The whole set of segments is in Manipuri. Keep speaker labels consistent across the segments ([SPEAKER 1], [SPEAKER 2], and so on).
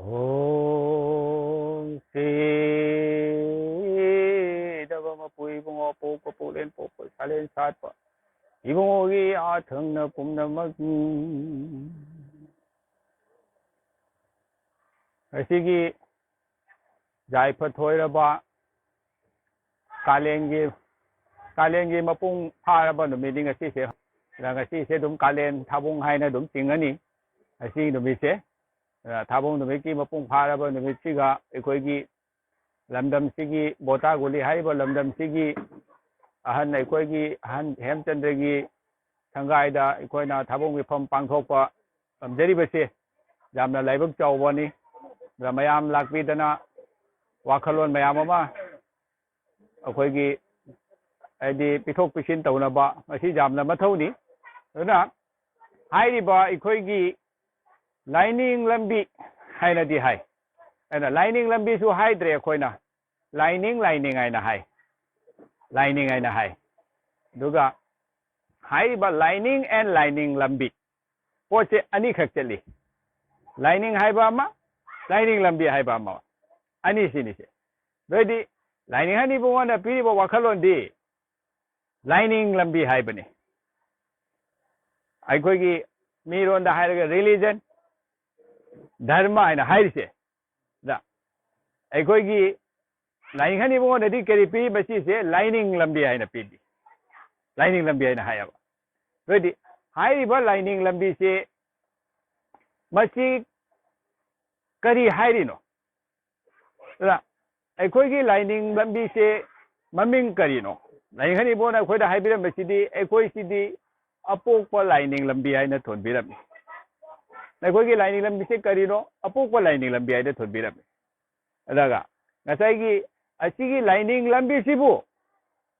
[SPEAKER 1] Ong si đava ma pui bung o po ko po len po po salen sat pa ibung o gi a thang na pum na mag asigi jai pha thoi ra ba kalengi mapung pha ra ba no mi ding asi se la ga si se dum kalen thabung hai na dum ting ani asi dum mi se ꯊꯥꯕꯣꯡ ꯅꯨꯃꯤꯠꯀꯤ ꯃꯄꯨꯡ ꯐꯥꯔꯕ ꯅꯨꯃꯤꯠꯁꯤꯒ ꯑꯩꯈꯣꯏꯒꯤ ꯂꯝꯗꯝꯁꯤꯒꯤ ꯕꯣꯇꯥꯒꯨꯂꯤ ꯍꯥꯏꯔꯤꯕ ꯂꯝꯗꯝꯁꯤꯒꯤ ꯑꯍꯟ ꯑꯩꯈꯣꯏꯒꯤ ꯑꯍꯟ ꯍꯦꯝꯆꯟꯗ꯭ꯔꯒꯤ ꯁꯪꯒꯥꯏꯗ ꯑꯩꯈꯣꯏꯅ ꯊꯥꯕꯣꯡ ꯃꯤꯐꯝ ꯄꯥꯡꯊꯣꯛꯄ ꯉꯝꯖꯔꯤꯕꯁꯦ ꯌꯥꯝꯅ ꯂꯥꯏꯕꯛ ꯆꯥꯎꯕꯅꯤ ꯃꯌꯥꯝ ꯂꯥꯛꯄꯤꯗꯅ ꯋꯥꯈꯜꯂꯣꯟ ꯃꯌꯥꯝ ꯑꯃ ꯑꯩꯈꯣꯏꯒꯤ ꯍꯥꯏꯗꯤ ꯄꯤꯊꯣꯛ ꯄꯤꯁꯤꯟ ꯇꯧꯅꯕ ꯃꯁꯤ ꯌꯥꯝꯅ ꯃꯊꯧꯅꯤ ꯑꯗꯨꯅ ꯍꯥꯏꯔꯤꯕ ꯑꯩꯈꯣꯏꯒꯤ ꯂꯥꯏꯅꯤꯡ ꯂꯝꯕꯤ ꯍꯥꯏꯅꯗꯤ ꯍꯥꯏ ꯑꯩꯅ ꯂꯥꯏꯅꯤꯡ ꯂꯝꯕꯤꯁꯨ ꯍꯥꯏꯗ꯭ꯔꯦ ꯑꯩꯈꯣꯏꯅ ꯂꯥꯏꯅꯤꯡ ꯍꯥꯏꯅ ꯍꯥꯏ ꯂꯥꯏꯅꯤꯡ ꯍꯥꯏꯅ ꯍꯥꯏ ꯑꯗꯨꯒ ꯍꯥꯏꯔꯤꯕ ꯂꯥꯏꯅꯤꯡ ꯑꯦꯟ ꯂꯥꯏꯅꯤꯡ ꯂꯝꯕꯤ ꯄꯣꯠꯁꯦ ꯑꯅꯤꯈꯛ ꯆꯠꯂꯤ ꯂꯥꯏꯅꯤꯡ ꯍꯥꯏꯕ ꯑꯃ ꯂꯥꯏꯅꯤꯡ ꯂꯝꯕꯤ ꯍꯥꯏꯕ ꯑꯃ ꯑꯅꯤꯁꯤꯅꯤꯁꯦ ꯑꯗꯨꯏꯗꯤ ꯂꯥꯏꯅꯤꯡ ꯍꯅꯤꯕꯨꯡꯉꯣꯟꯗ ꯄꯤꯔꯤꯕ ꯋꯥꯈꯜꯂꯣꯟꯗꯤ ꯂꯥꯏꯅꯤꯡ ꯂꯝꯕꯤ ꯍꯥꯏꯕꯅꯤ ꯑꯩꯈꯣꯏꯒꯤ ꯃꯤꯔꯣꯟꯗ ꯍꯥꯏꯔꯒ ꯔꯤꯂꯤꯖꯟ ꯙꯔꯃ ꯍꯥꯏꯅ ꯍꯥꯏꯔꯤꯁꯦ ꯗ ꯑꯩꯈꯣꯏꯒꯤ ꯂꯥꯏꯅꯤꯡ ꯍꯅꯤꯕꯨꯡꯉꯣꯟꯗꯗꯤ ꯀꯔꯤ ꯄꯤ ꯃꯁꯤꯁꯦ ꯂꯥꯏꯅꯤꯡ ꯂꯝꯕꯤ ꯍꯥꯏꯅ ꯄꯤꯗꯤ ꯂꯥꯏꯅꯤꯡ ꯂꯝꯕꯤ ꯍꯥꯏꯅ ꯍꯥꯏꯌꯦꯕ ꯑꯗꯨꯗꯤ ꯍꯥꯏꯔꯤꯕ ꯂꯥꯏꯅꯤꯡ ꯂꯝꯕꯤꯁꯦ ꯃꯁꯤ ꯀꯔꯤ ꯍꯥꯏꯔꯤꯅꯣ ꯑꯗ ꯑꯩꯈꯣꯏꯒꯤ ꯂꯥꯏꯅꯤꯡ ꯂꯝꯕꯤꯁꯦ ꯃꯃꯤꯡ ꯀꯔꯤꯅꯣ ꯂꯥꯏꯅꯤꯡ ꯍꯅꯤꯕꯨꯡꯉꯣꯟꯅ ꯑꯩꯈꯣꯏꯗ ꯍꯥꯏꯕꯤꯔꯝꯕꯁꯤꯗꯤ ꯑꯩꯈꯣꯏꯁꯤꯗꯤ ꯑꯄꯣꯛꯄ ꯂꯥꯏꯅꯤꯡ ꯂꯝꯕꯤ ꯍꯥꯏꯅ ꯊꯣꯟꯕꯤꯔꯝꯃꯤ ꯑꯩꯈꯣꯏꯒꯤ ꯂꯥꯏꯅꯤꯡ ꯂꯝꯕꯤꯁꯦ ꯀꯔꯤꯅꯣ ꯑꯄꯣꯛꯄ ꯂꯥꯏꯅꯤꯡ ꯂꯝꯕꯤ ꯍꯥꯏꯅ ꯊꯣꯟꯕꯤꯔꯝꯃꯤ ꯑꯗꯨꯒ ꯉꯁꯥꯏꯒꯤ ꯑꯁꯤꯒꯤ ꯂꯥꯏꯅꯤꯡ ꯂꯝꯕꯤꯁꯤꯕꯨ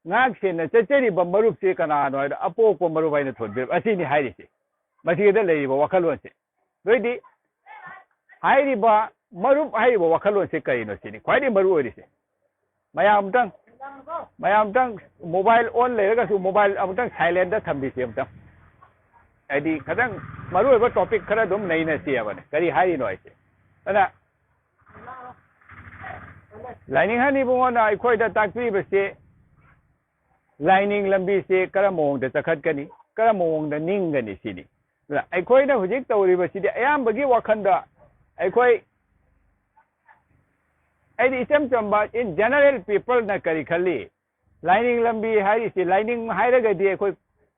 [SPEAKER 1] ꯉꯥꯛ ꯁꯦꯟꯅ ꯆꯠꯆꯔꯤꯕ ꯃꯔꯨꯞꯁꯦ ꯀꯅꯥꯅꯣ ꯍꯥꯏꯕꯗ ꯑꯄꯣꯛꯄ ꯃꯔꯨꯞ ꯍꯥꯏꯅ ꯊꯣꯟꯕꯤꯔꯝꯃꯤ ꯑꯁꯤꯅꯤ ꯍꯥꯏꯔꯤꯁꯦ ꯃꯁꯤꯗ ꯂꯩꯔꯤꯕ ꯋꯥꯈꯜꯂꯣꯟꯁꯦ ꯑꯗꯨꯏꯗꯤ ꯍꯥꯏꯔꯤꯕ ꯃꯔꯨꯞ ꯍꯥꯏꯔꯤꯕ ꯋꯥꯈꯜꯂꯣꯟꯁꯦ ꯀꯔꯤꯅꯣ ꯁꯤꯅꯤ ꯈ꯭ꯋꯥꯏꯗꯒꯤ ꯃꯔꯨ ꯑꯣꯏꯔꯤꯁꯦ ꯃꯌꯥꯝꯇꯪ ꯃꯣꯕꯥꯏꯜ ꯑꯣꯟ ꯂꯩꯔꯒꯁꯨ ꯃꯣꯕꯥꯏꯜ ꯑꯃꯨꯛꯇꯪ ꯁꯥꯏꯂꯦꯟꯗ ꯊꯝꯕꯤꯁꯦ ꯑꯃꯨꯛꯇꯪ ꯍꯥꯏꯗꯤ ꯈꯤꯇꯪ ꯃꯔꯨꯑꯣꯏꯕ ꯇꯣꯄꯤꯛ ꯈꯔ ꯑꯗꯨꯝ ꯅꯩꯅꯁꯦꯕꯅꯦ ꯀꯔꯤ ꯍꯥꯏꯔꯤꯅꯣ ꯑꯩꯁꯦ ꯑꯗꯨꯅ ꯂꯥꯏꯅꯤꯡ ꯍꯅꯤꯕꯨꯡꯉꯣꯟꯅ ꯑꯩꯈꯣꯏꯗ ꯇꯥꯛꯄꯤꯕꯁꯦ ꯂꯥꯏꯅꯤꯡ ꯂꯝꯕꯤꯁꯦ ꯀꯔꯝꯕ ꯃꯑꯣꯡꯗ ꯆꯈꯠꯀꯅꯤ ꯀꯔꯝꯕ ꯃꯑꯣꯡꯗ ꯅꯤꯡꯒꯅꯤ ꯁꯤꯅꯤ ꯑꯗꯨꯅ ꯑꯩꯈꯣꯏꯅ ꯍꯧꯖꯤꯛ ꯇꯧꯔꯤꯕꯁꯤꯗꯤ ꯑꯌꯥꯝꯕꯒꯤ ꯋꯥꯈꯜꯗ ꯑꯩꯈꯣꯏ ꯑꯩꯗꯤ ꯏꯆꯝ ꯆꯝꯕ ꯏꯟ ꯖꯦꯅꯔꯦꯜ ꯄꯤꯄꯜꯅ ꯀꯔꯤ ꯈꯜꯂꯤ ꯂꯥꯏꯅꯤꯡ ꯂꯝꯕꯤ ꯍꯥꯏꯔꯤꯁꯤ ꯂꯥꯏꯅꯤꯡ ꯍꯥꯏꯔꯒꯗꯤ ꯑꯩꯈꯣꯏ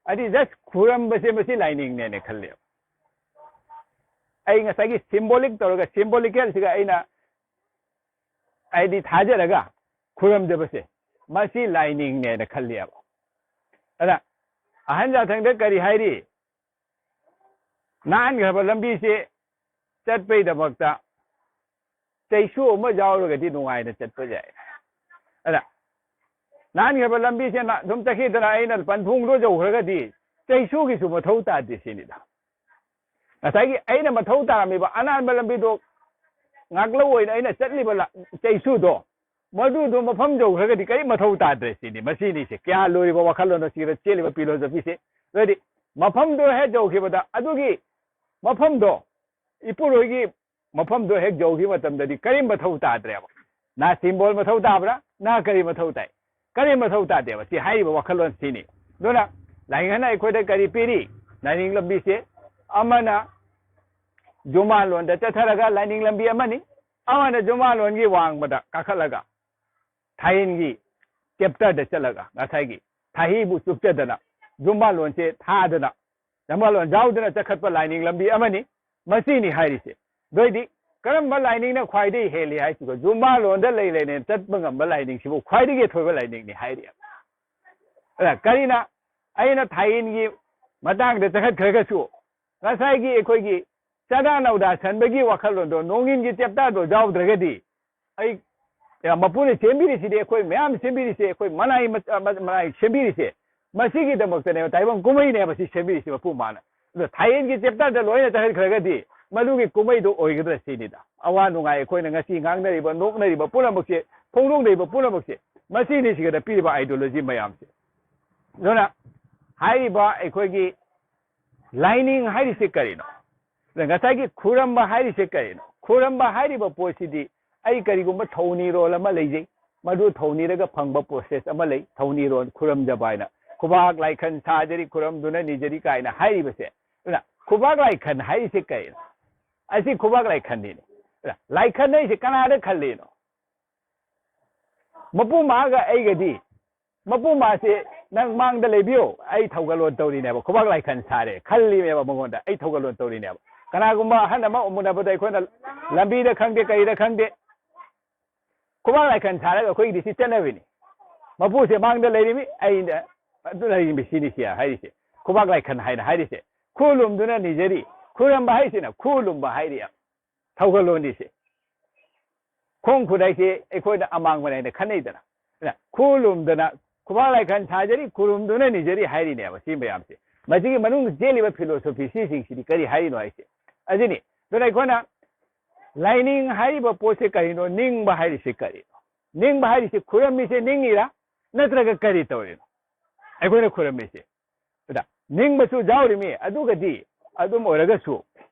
[SPEAKER 1] ꯍꯥꯏꯗꯤ ꯖꯁ ꯈꯨꯔꯝꯕꯁꯦ ꯃꯁꯤ ꯂꯥꯏꯅꯤꯡꯅꯦꯅ ꯈꯜꯂꯦꯕ ꯑꯩ ꯉꯁꯥꯏꯒꯤ ꯁꯤꯝꯕꯣꯂꯤꯛ ꯇꯧꯔꯒ ꯁꯤꯝꯕꯣꯂꯤꯀꯦꯜꯁꯤꯒ ꯑꯩꯅ ꯍꯥꯏꯗꯤ ꯊꯥꯖꯔꯒ ꯈꯨꯔꯝꯖꯕꯁꯦ ꯃꯁꯤ ꯂꯥꯏꯅꯤꯡꯅꯦꯅ ꯈꯜꯂꯦꯕ ꯑꯗ ꯑꯍꯟ ꯖꯥꯊꯪꯗ ꯀꯔꯤ ꯍꯥꯏꯔꯤ ꯅꯥꯟꯈ꯭ꯔꯕ ꯂꯝꯕꯤꯁꯦ ꯆꯠꯄꯩꯗꯃꯛꯇ ꯆꯩꯁꯨ ꯑꯃ ꯌꯥꯎꯔꯒꯗꯤ ꯅꯨꯡꯉꯥꯏꯅ ꯆꯠꯄ ꯌꯥꯏ ꯑꯗ ꯅꯥꯟꯈ꯭ꯔꯕ ꯂꯝꯕꯤꯁꯦ ꯑꯗꯨꯝ ꯆꯠꯈꯤꯗꯅ ꯑꯩꯅ ꯄꯟꯊꯨꯡꯗꯣ ꯌꯧꯈ꯭ꯔꯒꯗꯤ ꯆꯩꯁꯨꯒꯤꯁꯨ ꯃꯊꯧ ꯇꯥꯗꯦ ꯁꯤꯅꯤꯗ ꯉꯁꯥꯏꯒꯤ ꯑꯩꯅ ꯃꯊꯧ ꯇꯥꯔꯝꯃꯤꯕ ꯑꯅꯥꯟꯕ ꯂꯝꯕꯤꯗꯣ ꯉꯥꯛꯂꯧ ꯑꯣꯏꯅ ꯑꯩꯅ ꯆꯠꯂꯤꯕ ꯆꯩꯁꯨꯗꯣ ꯃꯗꯨꯗꯣ ꯃꯐꯝ ꯌꯧꯈ꯭ꯔꯒꯗꯤ ꯀꯔꯤ ꯃꯊꯧ ꯇꯥꯗ꯭ꯔꯦ ꯁꯤꯅꯤ ꯃꯁꯤꯅꯤꯁꯦ ꯀꯌꯥ ꯂꯣꯏꯔꯤꯕ ꯋꯥꯈꯜꯂꯣꯟ ꯑꯁꯤꯗ ꯆꯦꯜꯂꯤꯕ ꯐꯤꯂꯣꯁꯣꯐꯤꯁꯦ ꯑꯗꯨꯗꯤ ꯃꯐꯝꯗꯣ ꯍꯦꯛ ꯌꯧꯈꯤꯕꯗ ꯑꯗꯨꯒꯤ ꯃꯐꯝꯗꯣ ꯏꯄꯨꯔꯣꯏꯒꯤ ꯃꯐꯝꯗꯣ ꯍꯦꯛ ꯌꯧꯈꯤꯕ ꯃꯇꯝꯗꯗꯤ ꯀꯔꯤ ꯃꯊꯧ ꯇꯥꯗ꯭ꯔꯦꯕ ꯅꯥ ꯁꯤꯝꯕꯣꯜ ꯃꯊꯧ ꯇꯥꯕ꯭ꯔꯥ ꯅꯥ ꯀꯔꯤ ꯃꯊꯧ ꯇꯥꯏ ꯀꯔꯤ ꯃꯊꯧ ꯇꯥꯗꯦꯕ ꯁꯤ ꯍꯥꯏꯔꯤꯕ ꯋꯥꯈꯜꯂꯣꯟ ꯁꯤꯅꯤ ꯑꯗꯨꯅ ꯂꯥꯏꯅꯤꯡ ꯑꯩꯈꯣꯏꯗ ꯀꯔꯤ ꯄꯤꯔꯤ ꯂꯥꯏꯅꯤꯡ ꯂꯝꯕꯤꯁꯦ ꯑꯃꯅ ꯖꯨꯃꯥꯂꯣꯟꯗ ꯆꯠꯊꯔꯒ ꯂꯥꯏꯅꯤꯡ ꯂꯝꯕꯤ ꯑꯃꯅꯤ ꯑꯃꯅ ꯖꯨꯃꯥꯂꯣꯟꯒꯤ ꯋꯥꯡꯃꯗ ꯀꯥꯈꯠꯂꯒ ꯊꯥꯏꯟꯒꯤ ꯆꯦꯞꯇꯔꯗ ꯆꯠꯂꯒ ꯉꯁꯥꯏꯒꯤ ꯊꯥꯍꯤꯕꯨ ꯆꯨꯞꯆꯗꯅ ꯖꯨꯃꯥꯂꯣꯟꯁꯦ ꯊꯥꯗꯅ ꯖꯨꯃꯥꯂꯣꯟ ꯌꯥꯎꯗꯅ ꯆꯠꯈꯠꯄ ꯂꯥꯏꯅꯤꯡ ꯂꯝꯕꯤ ꯑꯃꯅꯤ ꯃꯁꯤꯅꯤ ꯍꯥꯏꯔꯤꯁꯦ ꯑꯗꯨꯏꯗꯤ ꯀꯔꯝꯕ ꯂꯥꯏꯅꯤꯡꯅ ꯈ꯭ꯋꯥꯏꯗꯒꯤ ꯍꯦꯜꯂꯤ ꯍꯥꯏꯁꯤꯀꯣ ꯖꯨꯃꯥꯂꯣꯟꯗ ꯂꯩꯅ ꯆꯠꯄ ꯉꯝꯕ ꯂꯥꯏꯅꯤꯡꯁꯤꯕꯨ ꯈ꯭ꯋꯥꯏꯗꯒꯤ ꯑꯊꯣꯏꯕ ꯂꯥꯏꯅꯤꯡꯅꯤ ꯍꯥꯏꯔꯤ ꯑꯗ ꯀꯔꯤꯅ ꯑꯩꯅ ꯊꯥꯏꯟꯒꯤ ꯃꯇꯥꯡꯗ ꯆꯠꯈꯠꯈ꯭ꯔꯒꯁꯨ ꯉꯁꯥꯏꯒꯤ ꯑꯩꯈꯣꯏꯒꯤ ꯆꯥꯗꯥ ꯅꯧꯗꯥ ꯁꯟꯕꯒꯤ ꯋꯥꯈꯜꯂꯣꯟꯗꯣ ꯅꯣꯡꯏꯟꯒꯤ ꯆꯦꯞꯇꯔꯗꯣ ꯌꯥꯎꯗ꯭ꯔꯒꯗꯤ ꯑꯩ ꯃꯄꯨꯅ ꯁꯦꯝꯕꯤꯔꯤꯁꯤꯗꯤ ꯑꯩꯈꯣꯏ ꯃꯌꯥꯝ ꯁꯦꯝꯕꯤꯔꯤꯁꯦ ꯑꯩꯈꯣꯏ ꯃꯅꯥꯏ ꯁꯦꯝꯕꯤꯔꯤꯁꯦ ꯃꯁꯤꯒꯤꯗꯃꯛꯇꯅꯦꯕ ꯇꯥꯏꯕꯪ ꯀꯨꯝꯍꯩꯅꯦꯕ ꯁꯤ ꯁꯦꯝꯕꯤꯔꯤꯁꯤ ꯃꯄꯨ ꯃꯥꯅ ꯑꯗꯣ ꯊꯥꯏꯟꯒꯤ ꯆꯦꯞꯇꯔꯗ ꯂꯣꯏꯅ ꯆꯠꯈꯠꯈ꯭ꯔꯒꯗꯤ ꯃꯗꯨꯒꯤ ꯀꯨꯝꯍꯩꯗꯣ ꯑꯣꯏꯒꯗ꯭ꯔꯥ ꯁꯤꯅꯤꯗ ꯑꯋꯥ ꯅꯨꯡꯉꯥꯏ ꯑꯩꯈꯣꯏꯅ ꯉꯁꯤ ꯉꯥꯡꯅꯔꯤꯕ ꯅꯣꯛꯅꯔꯤꯕ ꯄꯨꯝꯅꯃꯛꯁꯦ ꯐꯣꯡꯗꯣꯛꯅꯔꯤꯕ ꯄꯨꯝꯅꯃꯛꯁꯦ ꯃꯁꯤꯅꯤ ꯁꯤꯒꯗ ꯄꯤꯔꯤꯕ ꯑꯥꯏꯗꯤꯌꯣꯂꯣꯖꯤ ꯃꯌꯥꯝꯁꯦ ꯑꯗꯨꯅ ꯍꯥꯏꯔꯤꯕ ꯑꯩꯈꯣꯏꯒꯤ ꯂꯥꯏꯅꯤꯡ ꯍꯥꯏꯔꯤꯁꯦ ꯀꯔꯤꯅꯣ ꯉꯁꯥꯏꯒꯤ ꯈꯨꯔꯝꯕ ꯍꯥꯏꯔꯤꯁꯦ ꯀꯔꯤꯅꯣ ꯈꯨꯔꯝꯕ ꯍꯥꯏꯔꯤꯕ ꯄꯣꯠꯁꯤꯗꯤ ꯑꯩ ꯀꯔꯤꯒꯨꯝꯕ ꯊꯧꯅꯤꯔꯣꯜ ꯑꯃ ꯂꯩꯖꯩ ꯃꯗꯨ ꯊꯧꯅꯤꯔꯒ ꯐꯪꯕ ꯄ꯭ꯔꯣꯁꯦꯁ ꯑꯃ ꯂꯩ ꯊꯧꯅꯤꯔꯣꯜ ꯈꯨꯔꯝꯖꯕ ꯍꯥꯏꯅ ꯈꯨꯕꯥꯛ ꯂꯥꯏꯈꯟ ꯁꯥꯖꯔꯤ ꯈꯨꯔꯝꯗꯨꯅ ꯅꯤꯖꯔꯤ ꯀꯥꯏꯅ ꯍꯥꯏꯔꯤꯕꯁꯦ ꯑꯗꯨꯅ ꯈꯨꯕꯥꯛ ꯂꯥꯏꯈꯟ ꯍꯥꯏꯔꯤꯁꯦ ꯀꯩꯅꯣ ꯑꯁꯤ ꯈꯨꯕꯥꯛ ꯂꯥꯏꯈꯟꯅꯤꯅꯦ ꯂꯥꯏꯈꯟ ꯍꯥꯏꯁꯦ ꯀꯅꯥꯗ ꯈꯜꯂꯤꯅꯣ ꯃꯄꯨ ꯃꯥꯒ ꯑꯩꯒꯗꯤ ꯃꯄꯨ ꯃꯥꯁꯦ ꯅꯪ ꯃꯥꯡꯗ ꯂꯩꯕꯤꯌꯣ ꯑꯩ ꯊꯧꯒꯜꯂꯣꯟ ꯇꯧꯔꯤꯅꯦꯕ ꯈꯨꯕꯥꯛ ꯂꯥꯏꯈꯟ ꯁꯥꯔꯦ ꯈꯜꯂꯤꯅꯦꯕ ꯃꯉꯣꯟꯗ ꯑꯩ ꯊꯧꯒꯜꯂꯣꯟ ꯇꯧꯔꯤꯅꯦꯕ ꯀꯅꯥꯒꯨꯝꯕ ꯑꯍꯟ ꯑꯃ ꯎꯃꯨꯟꯅꯕꯗ ꯑꯩꯈꯣꯏꯅ ꯂꯝꯕꯤꯗ ꯈꯪꯗꯦ ꯀꯩꯗ ꯈꯪꯗꯦ ꯈꯨꯕꯥꯛ ꯂꯥꯏꯈꯟ ꯁꯥꯔꯒ ꯑꯩꯈꯣꯏꯒꯤꯗꯤ ꯁꯤ ꯆꯠꯅꯕꯤꯅꯤ ꯃꯄꯨꯁꯦ ꯃꯥꯡꯗ ꯂꯩꯔꯤꯃꯤ ꯑꯩꯅ ꯑꯗꯨ ꯂꯩꯔꯤꯃꯤ ꯁꯤꯅꯤ ꯁꯤ ꯍꯥꯏꯔꯤꯁꯦ ꯈꯨꯕꯥꯛ ꯂꯥꯏꯈꯟ ꯍꯥꯏꯅ ꯍꯥꯏꯔꯤꯁꯦ ꯈꯨꯂꯨꯝꯗꯨꯅ ꯅꯤꯖꯔꯤ ꯈꯨꯔꯝꯕ ꯍꯥꯏꯁꯤꯅ ꯈꯨꯂꯨꯝꯕ ꯍꯥꯏꯔꯤ ꯊꯧꯒꯜꯂꯣꯟꯗꯤꯁꯦ ꯈꯣꯡ ꯈꯨꯗꯩꯁꯦ ꯑꯩꯈꯣꯏꯅ ꯑꯃꯥꯡꯕꯅ ꯍꯥꯏꯅ ꯈꯟꯅꯩꯗꯅ ꯈꯨꯂꯨꯝꯗꯅ ꯈꯨꯕꯥꯛ ꯂꯥꯏꯈꯟ ꯁꯥꯖꯔꯤ ꯈꯨꯔꯨꯝꯗꯨꯅ ꯅꯤꯖꯔꯤ ꯍꯥꯏꯔꯤꯅꯦꯕ ꯁꯤ ꯃꯌꯥꯝꯁꯦ ꯃꯁꯤꯒꯤ ꯃꯅꯨꯡꯗ ꯆꯦꯜꯂꯤꯕ ꯐꯤꯂꯣꯁꯣꯐꯤ ꯁꯤꯁꯤꯡꯁꯤꯗꯤ ꯀꯔꯤ ꯍꯥꯏꯔꯤꯅꯣ ꯍꯥꯏꯁꯦ ꯑꯗꯨꯅꯤ ꯑꯗꯨꯅ ꯑꯩꯈꯣꯏꯅ ꯂꯥꯏꯅꯤꯡ ꯍꯥꯏꯔꯤꯕ ꯄꯣꯠꯁꯦ ꯀꯔꯤꯅꯣ ꯅꯤꯡꯕ ꯍꯥꯏꯔꯤꯁꯦ ꯀꯔꯤꯅꯣ ꯅꯤꯡꯕ ꯍꯥꯏꯔꯤꯁꯦ ꯈꯨꯔꯝꯃꯤꯁꯦ ꯅꯤꯡꯉꯤꯔꯥ ꯅꯠꯇ꯭ꯔꯒ ꯀꯔꯤ ꯇꯧꯔꯤꯅꯣ ꯑꯩꯈꯣꯏꯅ ꯈꯨꯔꯝꯃꯤꯁꯦ ꯑꯗ ꯅꯤꯡꯕꯁꯨ ꯌꯥꯎꯔꯤꯃꯤ ꯑꯗꯨꯒꯗꯤ ꯑꯗꯨꯝ ꯑꯣꯏꯔꯒꯁꯨ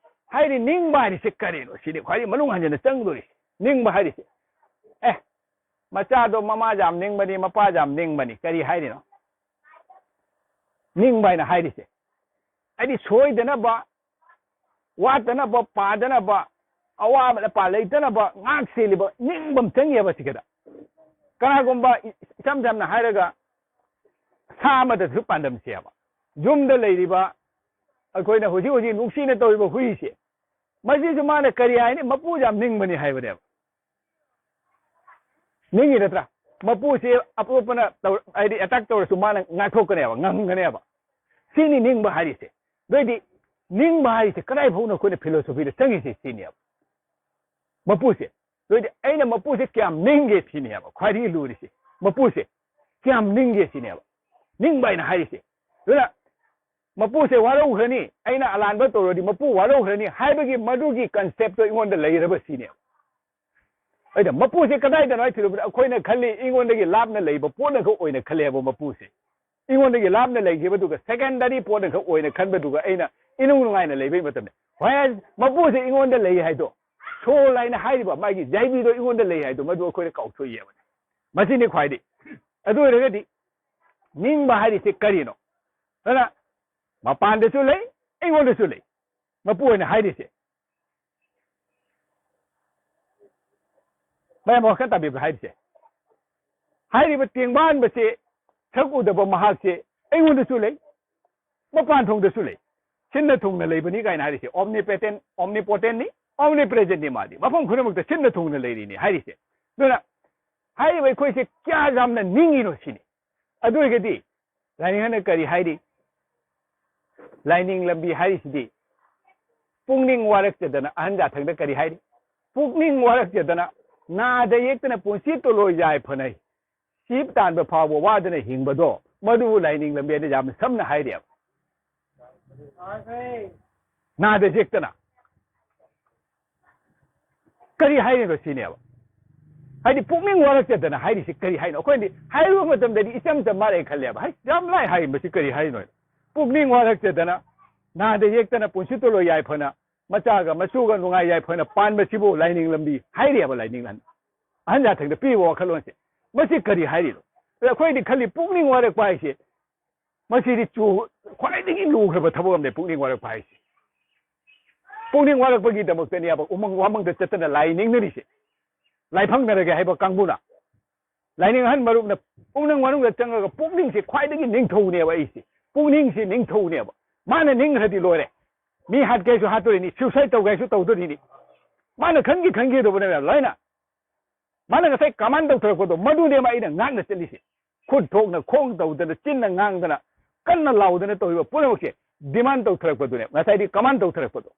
[SPEAKER 1] ꯍꯥꯏꯗꯤ ꯅꯤꯡꯕ ꯍꯥꯏꯔꯤꯁꯦ ꯀꯔꯤꯅꯣ ꯁꯤꯗꯤ ꯈ꯭ꯋꯥꯏꯗꯒꯤ ꯃꯅꯨꯡ ꯍꯟꯖꯤꯟꯅ ꯆꯪꯗꯣꯔꯤꯁꯦ ꯅꯤꯡꯕ ꯍꯥꯏꯔꯤꯁꯦ ꯃꯆꯥꯗꯣ ꯃꯃꯥ ꯌꯥꯝ ꯅꯤꯡꯕꯅꯤ ꯃꯄꯥ ꯌꯥꯝ ꯅꯤꯡꯕꯅꯤ ꯀꯔꯤ ꯍꯥꯏꯔꯤꯅꯣ ꯅꯤꯡꯕ ꯍꯥꯏꯅ ꯍꯥꯏꯔꯤꯁꯦ ꯍꯥꯏꯗꯤ ꯁꯣꯏꯗꯅꯕ ꯋꯥꯠꯇꯅꯕ ꯄꯥꯗꯅꯕ ꯑꯋꯥꯕ ꯑꯄꯥ ꯂꯩꯇꯅꯕ ꯉꯥꯛ ꯁꯦꯜꯂꯤꯕ ꯅꯤꯡꯕ ꯑꯃ ꯆꯪꯉꯦꯕ ꯁꯤꯒꯗ ꯀꯅꯥꯒꯨꯝꯕ ꯏꯁꯝ ꯁꯝꯅ ꯍꯥꯏꯔꯒ ꯁꯥ ꯑꯃꯗꯁꯨ ꯄꯥꯟꯗꯝꯁꯦꯕ ꯌꯨꯝꯗ ꯂꯩꯔꯤꯕ ꯑꯩꯈꯣꯏꯅ ꯍꯧꯖꯤꯛ ꯍꯧꯖꯤꯛ ꯅꯨꯡꯁꯤꯅ ꯇꯧꯔꯤꯕ ꯍꯨꯏꯁꯦ ꯃꯁꯤꯁꯨ ꯃꯥꯅ ꯀꯔꯤ ꯍꯥꯏꯅꯤ ꯃꯄꯨ ꯌꯥꯝ ꯅꯤꯡꯕꯅꯤ ꯍꯥꯏꯕꯅꯦꯕ ꯅꯤꯡꯉꯤ ꯅꯠꯇ꯭ꯔꯥ ꯃꯄꯨꯁꯦ ꯑꯇꯣꯞꯄꯅ ꯍꯥꯏꯗꯤ ꯑꯦꯇꯥꯛ ꯇꯧꯔꯁꯨ ꯃꯥꯅ ꯉꯥꯛꯊꯣꯛꯀꯅꯦꯕ ꯉꯝꯒꯅꯦꯕ ꯁꯤꯅꯤ ꯅꯤꯡꯕ ꯍꯥꯏꯔꯤꯁꯦ ꯑꯗꯨꯏꯗꯤ ꯅꯤꯡꯕ ꯍꯥꯏꯔꯤꯁꯦ ꯀꯗꯥꯏ ꯐꯥꯎꯅ ꯑꯩꯈꯣꯏꯅ ꯐꯤꯂꯣꯁꯣꯐꯤꯗ ꯆꯪꯉꯤꯁꯦ ꯁꯤꯅꯦꯕ ꯃꯄꯨꯁꯦ ꯑꯗꯨꯏꯗꯤ ꯑꯩꯅ ꯃꯄꯨꯁꯦ ꯀꯌꯥꯝ ꯅꯤꯡꯒꯦ ꯁꯤꯅꯦꯕ ꯈ꯭ꯋꯥꯏꯗꯒꯤ ꯂꯨꯔꯤꯁꯦ ꯃꯄꯨꯁꯦ ꯀꯌꯥꯝ ꯅꯤꯡꯒꯦ ꯁꯤꯅꯦꯕ ꯅꯤꯡꯕ ꯍꯥꯏꯅ ꯍꯥꯏꯔꯤꯁꯦ ꯑꯗꯨꯅ ꯃꯄꯨꯁꯦ ꯋꯥꯔꯧꯈ꯭ꯔꯅꯤ ꯑꯩꯅ ꯑꯂꯥꯟꯕ ꯇꯧꯔꯗꯤ ꯃꯄꯨ ꯋꯥꯔꯧꯈ꯭ꯔꯅꯤ ꯍꯥꯏꯕꯒꯤ ꯃꯗꯨꯒꯤ ꯀꯟꯁꯦꯞꯇꯣ ꯑꯩꯉꯣꯟꯗ ꯂꯩꯔꯕ ꯁꯤꯅꯦꯕ ꯑꯩꯅ ꯃꯄꯨꯁꯦ ꯀꯗꯥꯏꯗꯅꯣ ꯍꯥꯏꯊꯤꯔꯨꯕꯗ ꯑꯩꯈꯣꯏꯅ ꯈꯜꯂꯤ ꯑꯩꯉꯣꯟꯗꯒꯤ ꯂꯥꯞꯅ ꯂꯩꯕ ꯄꯣꯠꯅꯈꯛ ꯑꯣꯏꯅ ꯈꯜꯂꯦꯕ ꯃꯄꯨꯁꯦ ꯑꯩꯉꯣꯟꯗꯒꯤ ꯂꯥꯞꯅ ꯂꯩꯈꯤꯕꯗꯨꯒ ꯁꯦꯀꯦꯟꯗꯔꯤ ꯄꯣꯠꯅꯈꯛ ꯑꯣꯏꯅ ꯈꯟꯕꯗꯨꯒ ꯑꯩꯅ ꯏꯅꯨꯡ ꯅꯨꯡꯉꯥꯏꯅ ꯂꯩꯕꯩ ꯃꯇꯝꯗ ꯍꯣꯏ ꯃꯄꯨꯁꯦ ꯑꯩꯉꯣꯟꯗ ꯂꯩ ꯍꯥꯏꯗꯣ ꯁꯣꯜ ꯍꯥꯏꯅ ꯍꯥꯏꯔꯤꯕ ꯃꯥꯒꯤ ꯌꯥꯏꯕꯤꯗꯣ ꯑꯩꯉꯣꯟꯗ ꯂꯩ ꯍꯥꯏꯗꯣ ꯃꯗꯨ ꯑꯩꯈꯣꯏꯅ ꯀꯥꯎꯊꯣꯛꯏꯕꯅꯤ ꯃꯁꯤꯅꯤ ꯈ꯭ꯋꯥꯏꯗꯒꯤ ꯑꯗꯨ ꯑꯣꯏꯔꯒꯗꯤ ꯅꯤꯡꯕ ꯍꯥꯏꯔꯤꯁꯦ ꯀꯔꯤꯅꯣ ꯑꯗꯨꯅ ꯃꯄꯥꯟꯗꯁꯨ ꯂꯩ ꯑꯩꯉꯣꯟꯗꯁꯨ ꯂꯩ ꯃꯄꯨ ꯑꯣꯏꯅ ꯍꯥꯏꯔꯤꯁꯦ ꯃꯌꯥꯝ ꯋꯥꯈꯜ ꯇꯥꯕꯤꯕ꯭ꯔꯥ ꯍꯥꯏꯔꯤꯁꯦ ꯍꯥꯏꯔꯤꯕ ꯇꯦꯡꯕꯥꯟꯕꯁꯦ ꯁꯛ ꯎꯗꯕ ꯃꯍꯥꯛꯁꯦ ꯑꯩꯉꯣꯟꯗꯁꯨ ꯂꯩ ꯃꯄꯥꯟ ꯊꯣꯡꯗꯁꯨ ꯂꯩ ꯁꯤꯟꯅ ꯊꯨꯡꯅ ꯂꯩꯕꯅꯤ ꯀꯥꯏꯅ ꯍꯥꯏꯔꯤꯁꯦ ꯑꯣꯝꯅꯤꯄꯣꯇꯦꯟꯅꯤ ꯑꯣꯝꯅꯤꯄ꯭ꯔꯦꯖꯦꯟꯠꯅꯤ ꯃꯥꯗꯤ ꯃꯐꯝ ꯈꯨꯗꯤꯡꯃꯛꯇ ꯁꯤꯟꯅ ꯊꯨꯡꯅ ꯂꯩꯔꯤꯅꯤ ꯍꯥꯏꯔꯤꯁꯦ ꯑꯗꯨꯅ ꯍꯥꯏꯔꯤꯕ ꯑꯩꯈꯣꯏꯁꯦ ꯀꯌꯥ ꯌꯥꯝꯅ ꯅꯤꯡꯉꯤꯅꯣ ꯁꯤꯅꯤ ꯑꯗꯨ ꯑꯣꯏꯔꯒꯗꯤ ꯂꯥꯏꯅꯤꯡꯅ ꯀꯔꯤ ꯍꯥꯏꯔꯤ ꯂꯥꯏꯅꯤꯡ ꯂꯝꯕꯤ ꯍꯥꯏꯔꯤꯁꯤꯗꯤ ꯄꯨꯛꯅꯤꯡ ꯋꯥꯔꯛꯆꯗꯅ ꯑꯍꯟ ꯖꯥꯊꯛꯇ ꯀꯔꯤ ꯍꯥꯏꯔꯤ ꯄꯨꯛꯅꯤꯡ ꯋꯥꯔꯛꯆꯗꯅ ꯅꯥꯗ ꯌꯦꯛꯇꯅ ꯄꯨꯟꯁꯤ ꯇꯣꯂꯣꯏ ꯌꯥꯏꯐꯅ ꯁꯤꯞ ꯇꯥꯟꯕ ꯐꯥꯎꯕ ꯋꯥꯗꯅ ꯍꯤꯡꯕꯗꯣ ꯃꯗꯨꯕꯨ ꯂꯥꯏꯅꯤꯡ ꯂꯝꯕꯤ ꯍꯥꯏꯅ ꯌꯥꯝꯅ ꯁꯝꯅ ꯍꯥꯏꯔꯦꯕ ꯅꯥꯗ ꯌꯦꯛꯇꯅ ꯀꯔꯤ ꯍꯥꯏꯔꯤꯅꯣ ꯁꯤꯅꯦꯕ ꯍꯥꯏꯗꯤ ꯄꯨꯛꯅꯤꯡ ꯋꯥꯔꯛꯆꯗꯅ ꯍꯥꯏꯔꯤꯁꯤ ꯀꯔꯤ ꯍꯥꯏꯅꯣ ꯑꯩꯈꯣꯏꯅꯗꯤ ꯍꯥꯏꯔꯨꯕ ꯃꯇꯝꯗꯗꯤ ꯏꯆꯝ ꯆꯝ ꯃꯥꯜꯂꯦ ꯈꯜꯂꯦꯕ ꯍꯥꯏ ꯌꯥꯝ ꯂꯥꯏ ꯍꯥꯏꯔꯤꯕꯁꯤ ꯀꯔꯤ ꯍꯥꯏꯅꯣ ꯄꯨꯛꯅꯤꯡ ꯋꯥꯔꯛꯆꯗꯅ ꯅꯥꯗ ꯌꯦꯛꯇꯅ ꯄꯨꯟꯁꯤ ꯇꯣꯂꯣꯏ ꯌꯥꯏꯐꯅ ꯃꯆꯥꯒ ꯃꯁꯨꯒ ꯅꯨꯡꯉꯥꯏ ꯌꯥꯏꯐꯅ ꯄꯥꯟꯕꯁꯤꯕꯨ ꯂꯥꯏꯅꯤꯡ ꯂꯝꯕꯤ ꯍꯥꯏꯔꯤꯕ ꯂꯥꯏꯅꯤꯡ ꯑꯍꯟ ꯖꯥꯊꯛꯇ ꯄꯤꯕ ꯋꯥꯈꯜꯂꯣꯟꯁꯦ ꯃꯁꯤ ꯀꯔꯤ ꯍꯥꯏꯔꯤꯅꯣ ꯑꯩꯈꯣꯏꯗꯤ ꯈꯜꯂꯤ ꯄꯨꯛꯅꯤꯡ ꯋꯥꯔꯛꯄ ꯍꯥꯏꯁꯦ ꯃꯁꯤꯗꯤ ꯈ꯭ꯋꯥꯏꯗꯒꯤ ꯂꯨꯈ꯭ꯔꯕ ꯊꯕꯛ ꯑꯃꯅꯦ ꯄꯨꯛꯅꯤꯡ ꯋꯥꯔꯛꯄ ꯍꯥꯏꯁꯦ ꯄꯨꯛꯅꯤꯡ ꯋꯥꯔꯛꯄꯒꯤꯗꯃꯛꯇꯅꯦꯕ ꯎꯃꯪ ꯋꯥꯃꯪꯗ ꯆꯠꯇꯅ ꯂꯥꯏ ꯅꯤꯡꯅꯔꯤꯁꯦ ꯂꯥꯏꯐꯪꯅꯔꯒꯦ ꯍꯥꯏꯕ ꯀꯥꯡꯕꯨꯅ ꯂꯥꯏꯅꯤꯡ ꯑꯍꯟ ꯃꯔꯨꯞꯅ ꯄꯨꯛꯅꯤꯡ ꯃꯅꯨꯡꯗ ꯆꯪꯉꯒ ꯄꯨꯛꯅꯤꯡꯁꯦ ꯈ꯭ꯋꯥꯏꯗꯒꯤ ꯅꯤꯡꯊꯧꯅꯦꯕ ꯑꯩꯁꯦ ꯄꯨꯛꯅꯤꯡꯁꯤ ꯅꯤꯡꯊꯧꯅꯦꯕ ꯃꯥꯅ ꯅꯤꯡꯈ꯭ꯔꯗꯤ ꯂꯣꯏꯔꯦ ꯃꯤ ꯍꯥꯠꯀꯦꯁꯨ ꯍꯥꯠꯇꯣꯔꯤꯅꯤ ꯁꯨꯏꯁꯥꯏꯠ ꯇꯧꯒꯦꯁꯨ ꯇꯧꯗꯣꯔꯤꯅꯤ ꯃꯥꯅ ꯈꯟꯈꯤꯗꯧꯕꯅꯦꯕ ꯂꯣꯏꯅ ꯃꯥꯅ ꯉꯁꯥꯏ ꯀꯃꯥꯟ ꯇꯧꯊꯔꯛꯄꯗꯣ ꯃꯗꯨꯅꯦꯕ ꯑꯩꯅ ꯉꯥꯛꯅ ꯆꯠꯂꯤꯁꯦ ꯈꯨꯠ ꯊꯣꯛꯅ ꯈꯣꯡ ꯇꯧꯗꯅ ꯆꯤꯟꯅ ꯉꯥꯡꯗꯅ ꯀꯟꯅ ꯂꯥꯎꯗꯅ ꯇꯧꯔꯤꯕ ꯄꯨꯝꯅꯃꯛꯁꯦ ꯗꯤꯃꯥꯟ ꯇꯧꯊꯔꯛꯄꯗꯨꯅꯦ ꯉꯁꯥꯏꯗꯤ ꯀꯃꯥꯟ ꯇꯧꯊꯔꯛꯄꯗꯣ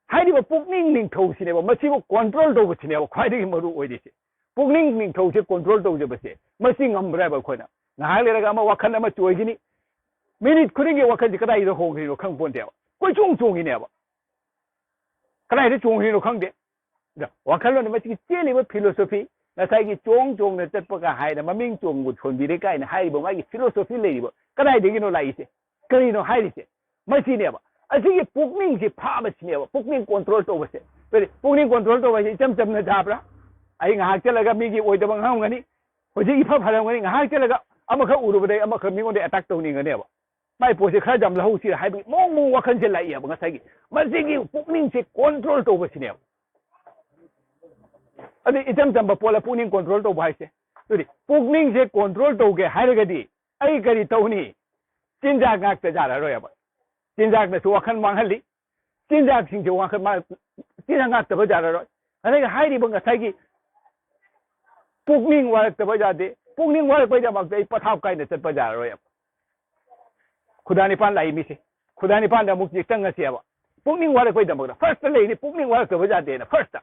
[SPEAKER 1] ꯍꯥꯏꯔꯤꯕ ꯄꯨꯛꯅꯤꯡ ꯅꯤꯡꯊꯧꯁꯤꯅꯦꯕ ꯃꯁꯤꯕꯨ ꯀꯣꯟꯇ꯭ꯔꯣꯜ ꯇꯧꯕꯁꯤꯅꯦꯕ ꯈ꯭ꯋꯥꯏꯗꯒꯤ ꯃꯔꯨ ꯑꯣꯏꯔꯤꯁꯦ ꯄꯨꯛꯅꯤꯡ ꯅꯤꯡꯊꯧꯁꯦ ꯀꯣꯟꯇ꯭ꯔꯣꯜ ꯇꯧꯖꯕꯁꯦ ꯃꯁꯤ ꯉꯝꯕ꯭ꯔꯥꯕ ꯑꯩꯈꯣꯏꯅ ꯉꯥꯏꯍꯥꯛ ꯂꯩꯔꯒ ꯑꯃ ꯋꯥꯈꯜ ꯑꯃ ꯆꯣꯏꯈꯤꯅꯤ ꯃꯤꯅꯤꯠ ꯈꯨꯗꯤꯡꯒꯤ ꯋꯥꯈꯜꯁꯦ ꯀꯗꯥꯏꯗ ꯍꯣꯡꯈ꯭ꯔꯤꯅꯣ ꯈꯪꯄꯣꯟꯇꯦꯕ ꯀꯣꯏꯆꯣꯡ ꯆꯣꯡꯉꯤꯅꯦꯕ ꯀꯗꯥꯏꯗ ꯆꯣꯡꯈ꯭ꯔꯤꯅꯣ ꯈꯪꯗꯦ ꯋꯥꯈꯜꯂꯣꯟ ꯃꯁꯤꯒꯤ ꯆꯦꯜꯂꯤꯕ ꯐꯤꯂꯣꯁꯣꯐꯤ ꯉꯁꯥꯏꯒꯤ ꯆꯣꯡꯅ ꯆꯠꯄꯒ ꯍꯥꯏꯅ ꯃꯃꯤꯡ ꯆꯣꯡꯕꯨ ꯊꯣꯟꯕꯤꯔꯦ ꯀꯥꯏꯅ ꯍꯥꯏꯔꯤꯕ ꯃꯥꯒꯤ ꯐꯤꯂꯣꯁꯣꯐꯤ ꯂꯩꯔꯤꯕ ꯀꯗꯥꯏꯗꯒꯤꯅꯣ ꯂꯥꯛꯏꯁꯦ ꯀꯔꯤꯅꯣ ꯍꯥꯏꯔꯤꯁꯦ ꯃꯁꯤꯅꯦꯕ ꯑꯁꯤꯒꯤ ꯄꯨꯛꯅꯤꯡꯁꯤ ꯐꯥꯕꯁꯤꯅꯦꯕ ꯄꯨꯛꯅꯤꯡ ꯀꯣꯟꯇ꯭ꯔꯣꯜ ꯇꯧꯕꯁꯦ पुकनिंग कंट्रोल तो वही चम चम न जाबरा आई ngahak chalaga migi oidaba ngam hoji ifa phalamgani ngahak chalaga amakha urubade amakha mingonde attack tawninganeba mai pose khara jam lahu si haibi mong wakhan se lai ba ngasai gi masigi pukning se control to ba sine adi itam tamba pola pukning control to ba se adi pukning se control to ge hairagadi ai gari tawni chinja ngak ta jara ro ya ba chinja na su wakhan manghali chinja sing je wakhan ma chinja ngak ta ba jara ro ani hairi ba ngasai gi pukning warak ta ba jade pukning warak ba jama ai pathap kai na chat ba jara ro ya खुदा निपान लाई मिसे खुदा निपान दा मुक्ति तंग सेवा पुकनिंग वाले कोई दमक फर्स्ट ले नि पुकनिंग वाले को बजा देना फर्स्ट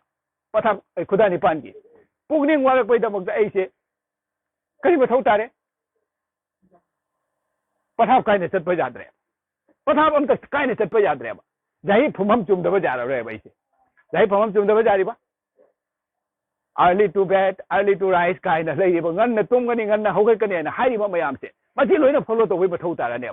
[SPEAKER 1] पथा खुदा निपान की पुकनिंग वाले कोई दमक ऐसे करी बथौ तारे पथा काय ने चत बजा दरे पथा हम तक काय ने चत बजा दरे जाही फुमम चुम दब जा रे ऐसे जाही फुमम चुम दब जा री बा early to bed early to rise काय न लई बा ngन तुम गनी ngन होगै कने न हाई बा मयाम से मथि लोइना फॉलो तो वे बथौ तारा ने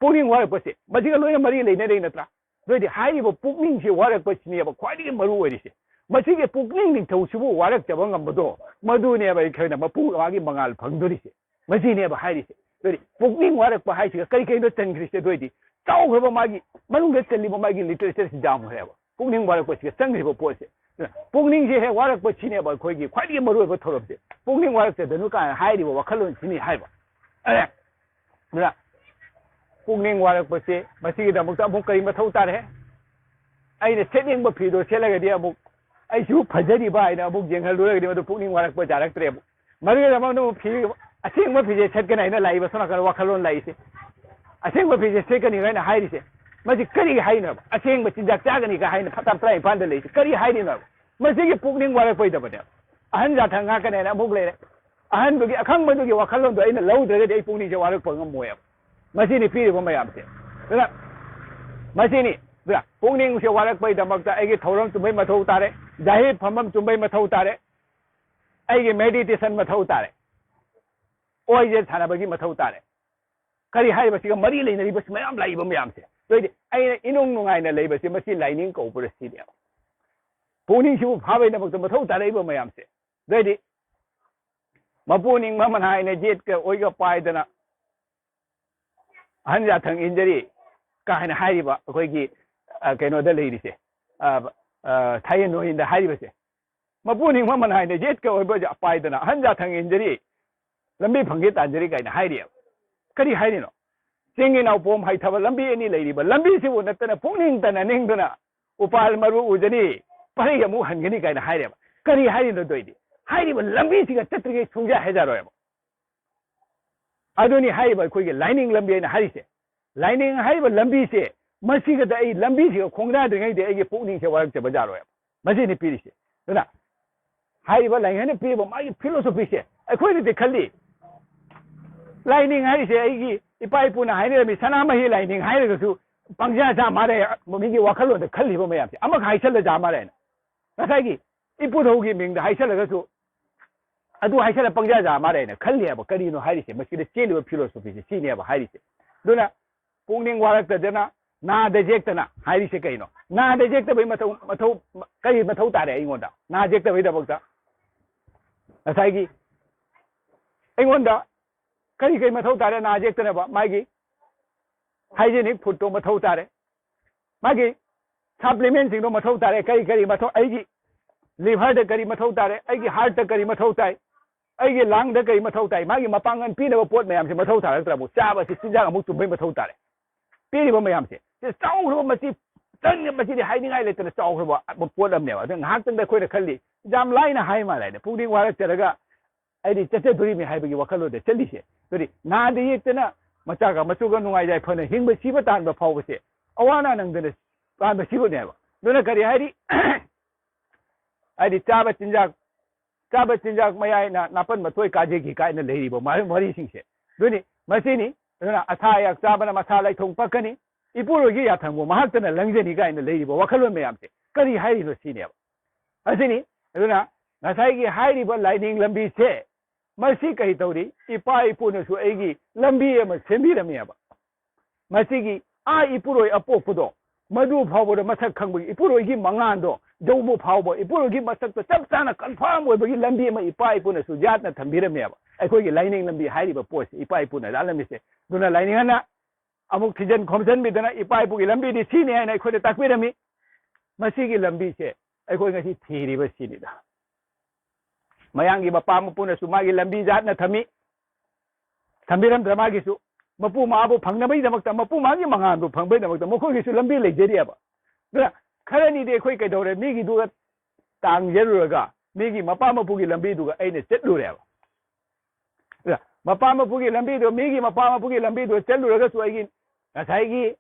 [SPEAKER 1] पुकनिंग वारकपसे मजिगा लोइना मरी लेने रे नत्रा दोइदि हाइबो पुकनिंग से वारकपसिने बा ख्वाइदि मरु ओइरिसे मसिगे पुकनिंग निंथौ सिबु वारक जब ngambdo मदुने बा खैना मपु वागी मंगाल फंगदोरिसे मसिने बा हाइरिसे दोइदि पुकनिंग वारक पा हाइसिगा कई कई दो चंग्रिसे दोइदि चाउग्रबा मागी मनुंगे चलिबा मागी लिटरेचर से जाम हेबा पुकनिंग वारकपसिगे चंग्रिबो पोसे पुकनिंग से हे वारकपसिने बा खोइगी ख्वाइदि मरु ओइबा थोरबसे पुकनिंग वारक से दनु का हाइरिबो वखलोन सिनि हाइबा अरे ना पुकनिंग वारकपसे मसिगी दमुक्ता अमुक कई मथौ तारे अइने सेटिंग ब फिदो सेलगदि अमुक अइसु फजरिबा आइना अमुक जेंगल दुरगदि मदु पुकनिंग वारकप जारक्त्रे मरिगे दमनु फि असेंग ब फिजे सेटकन आइना लाइबा सोना कर वखलोन लाइसे असेंग ब फिजे सेकनि गाइना हाइरिसे मसि करी हाइना असेंग ब चिंजाक चागनि का हाइना फता प्राइ फान्द लेसे करी हाइरिना मसिगी पुकनिंग वारकप दबदे अहन जाथंगा कने अमुक लेरे अहन दुगी अखंग मदुगी वखलोन दो आइना लौद्रगदि अइ पुकनिंग से वारकप ngam मसीनी पीरिबो मयामसे दुना मसीनी दुना पुकनिंग से वारकपै दमकता आइगे थौरम चुमै मथौ तारे जाहि फमम चुमै मथौ तारे आइगे मेडिटेशन मथौ तारे ओइजे थानाबगी मथौ तारे करी हाइबसिगा मरी लेनरि बस मयाम लाइबो मयामसे दोइदि आइने इनुंग नुंगाइना लेबसे मसी लाइनिंग कौपुर सिदिया पुकनिंग सिबु फाबै दमकता मथौ तारेबो मयामसे दोइदि मपुनिंग ममनाइने जेट के ओइगा पाइदना अहन जाथंग इंजरी काहन हाइबा अखोइगी कइनोदा लेरिसे थायनो इन द हाइबसे मपुनिंग ममन हाइने जेट के ओइबा पाइदना अहन जाथंग इंजरी लंबी फंगे तांजरी काइना हाइरिया करी हाइरिनो चिंगी नाउ पोम हाइथबा लंबी एनी लेरिबा लंबी सिबु नतना पुकनिंग तना निंगदना उपाल मरु उजनी परे यमु हनगनी काइना हाइरिया करी हाइरिनो दोइदि हाइरिबा लंबी सिगा तत्रिगे सुंजा हेजारोय अदुनी हाइबा खोइगे लाइनिंग लंबी ना हारिसे लाइनिंग हाइबा लंबी से मसिगा द ए लंबी से खोंगना दङै दे एगे पुकनिंग से वारक चबा जारोय मसिनि पिरिसे दुना हाइबा लाइनिंग पिबो मागी फिलोसॉफी से अखोइनि दे खल्ली लाइनिंग हारिसे एगी इपाइ पुना हाइने मि सना महि लाइनिंग हाइरगसु पंगजा जा मारे मिगी वाखलो द खल्लिबो मयामसे अमक हाइसल जा मारे नसाइगी इपुधौगी मिंग द हाइसलगसु अदु हाइसल पंगजा जा मारे न खल्लियाबो करिनो हारिसे मसिदे चेलिबो फिलोसॉफी से सिनेबो हारिसे दुना पुकनिंग वारक तजना ना दजेक्तना हारिसे कइनो ना दजेक्त बै मथौ करि मथौ तारे अइगोंदा ना जेक्त बै दबक्ता नसाइगी अइगोंदा करि कइ मथौ तारे ना जेक्तनबा मागी हाइजेनिक फूड तो मथौ तारे मागी सप्लीमेंट सिंगो मथौ तारे करि करि मथौ अइगी लिवर द करि मथौ तारे अइगी हार्ट द करि मथौ ताई अइगे लांग द करि मथौ ताई मागी मपांगन पीनबो पोट मयाम से मथौ तारक्तराबो चाबा से चिंजाग अमुक चुबै मथौ तारे पीरिबो मयाम से चाउरबो मसि तंग मसि हाइनिंगाइ लेतन चाउरबो पोट अमनेबा द हाक्तन द खोइद खल्ली जाम लाइना हाइ मालाइने पुकनिंग वारक चरगा अइदि चचे दुरी मे हाइबगी वखलो दे चलिसे दुरी ना दे येतना मचागा मचुगा नुंगाइ जाय फने हिंग सिबा तान फावबसे अवाना नंगदने तान सिबो नेबा दुना करि हाइरि आदि चाबा चिंजाक मयाय ना नापन मथोय काजेगी कायना लेरिबो मारि मरि सिंसे दुनी मसिनी दुना अथाया चाबना मसा लाइथों पकनी इपुरोगी याथंगो महाक्तना लंगजेनी कायना लेरिबो वखलो मयामसे करि हाइरिनो सिनेबा असिनी दुना नसाइगी हाइरिबो लाइनिंग लंबी से मसी कहि तौरी इपा इपुनसु एगी लंबी M सेंबिरमेबा मसिगी uh इपुरोय अपोपदो madu phao da masak khang bagi ipuro gi mangando jobu phao bo ipuro gi masak to chap chana confirm oi bagi lambi ma ipa ipuna su jat na thambira me ba ai khoi gi lining lambi hairi ba post ipa ipuna la lambi se duna lining ana amuk thijan khomsan bi dana ipa ipu gi lambi di sini ai khoi da takpira mi masi gi lambi se ai khoi ngasi thiri ba sini da mayang gi mapa mapuna su magi lambi jat na thami thamiram drama gi su mapu maabu phangnabai damakta mapu magi mangandu phangbai damakta mokoi gi su lambi leijeri aba duna kharani de khoi kaidore mi gi duga tang jeruraga mi gi mapa mapu gi lambi duga aine chetlure aba duna mapa mapu gi lambi do mi gi mapa mapu gi lambi do chetluraga su ai gi ngasai gi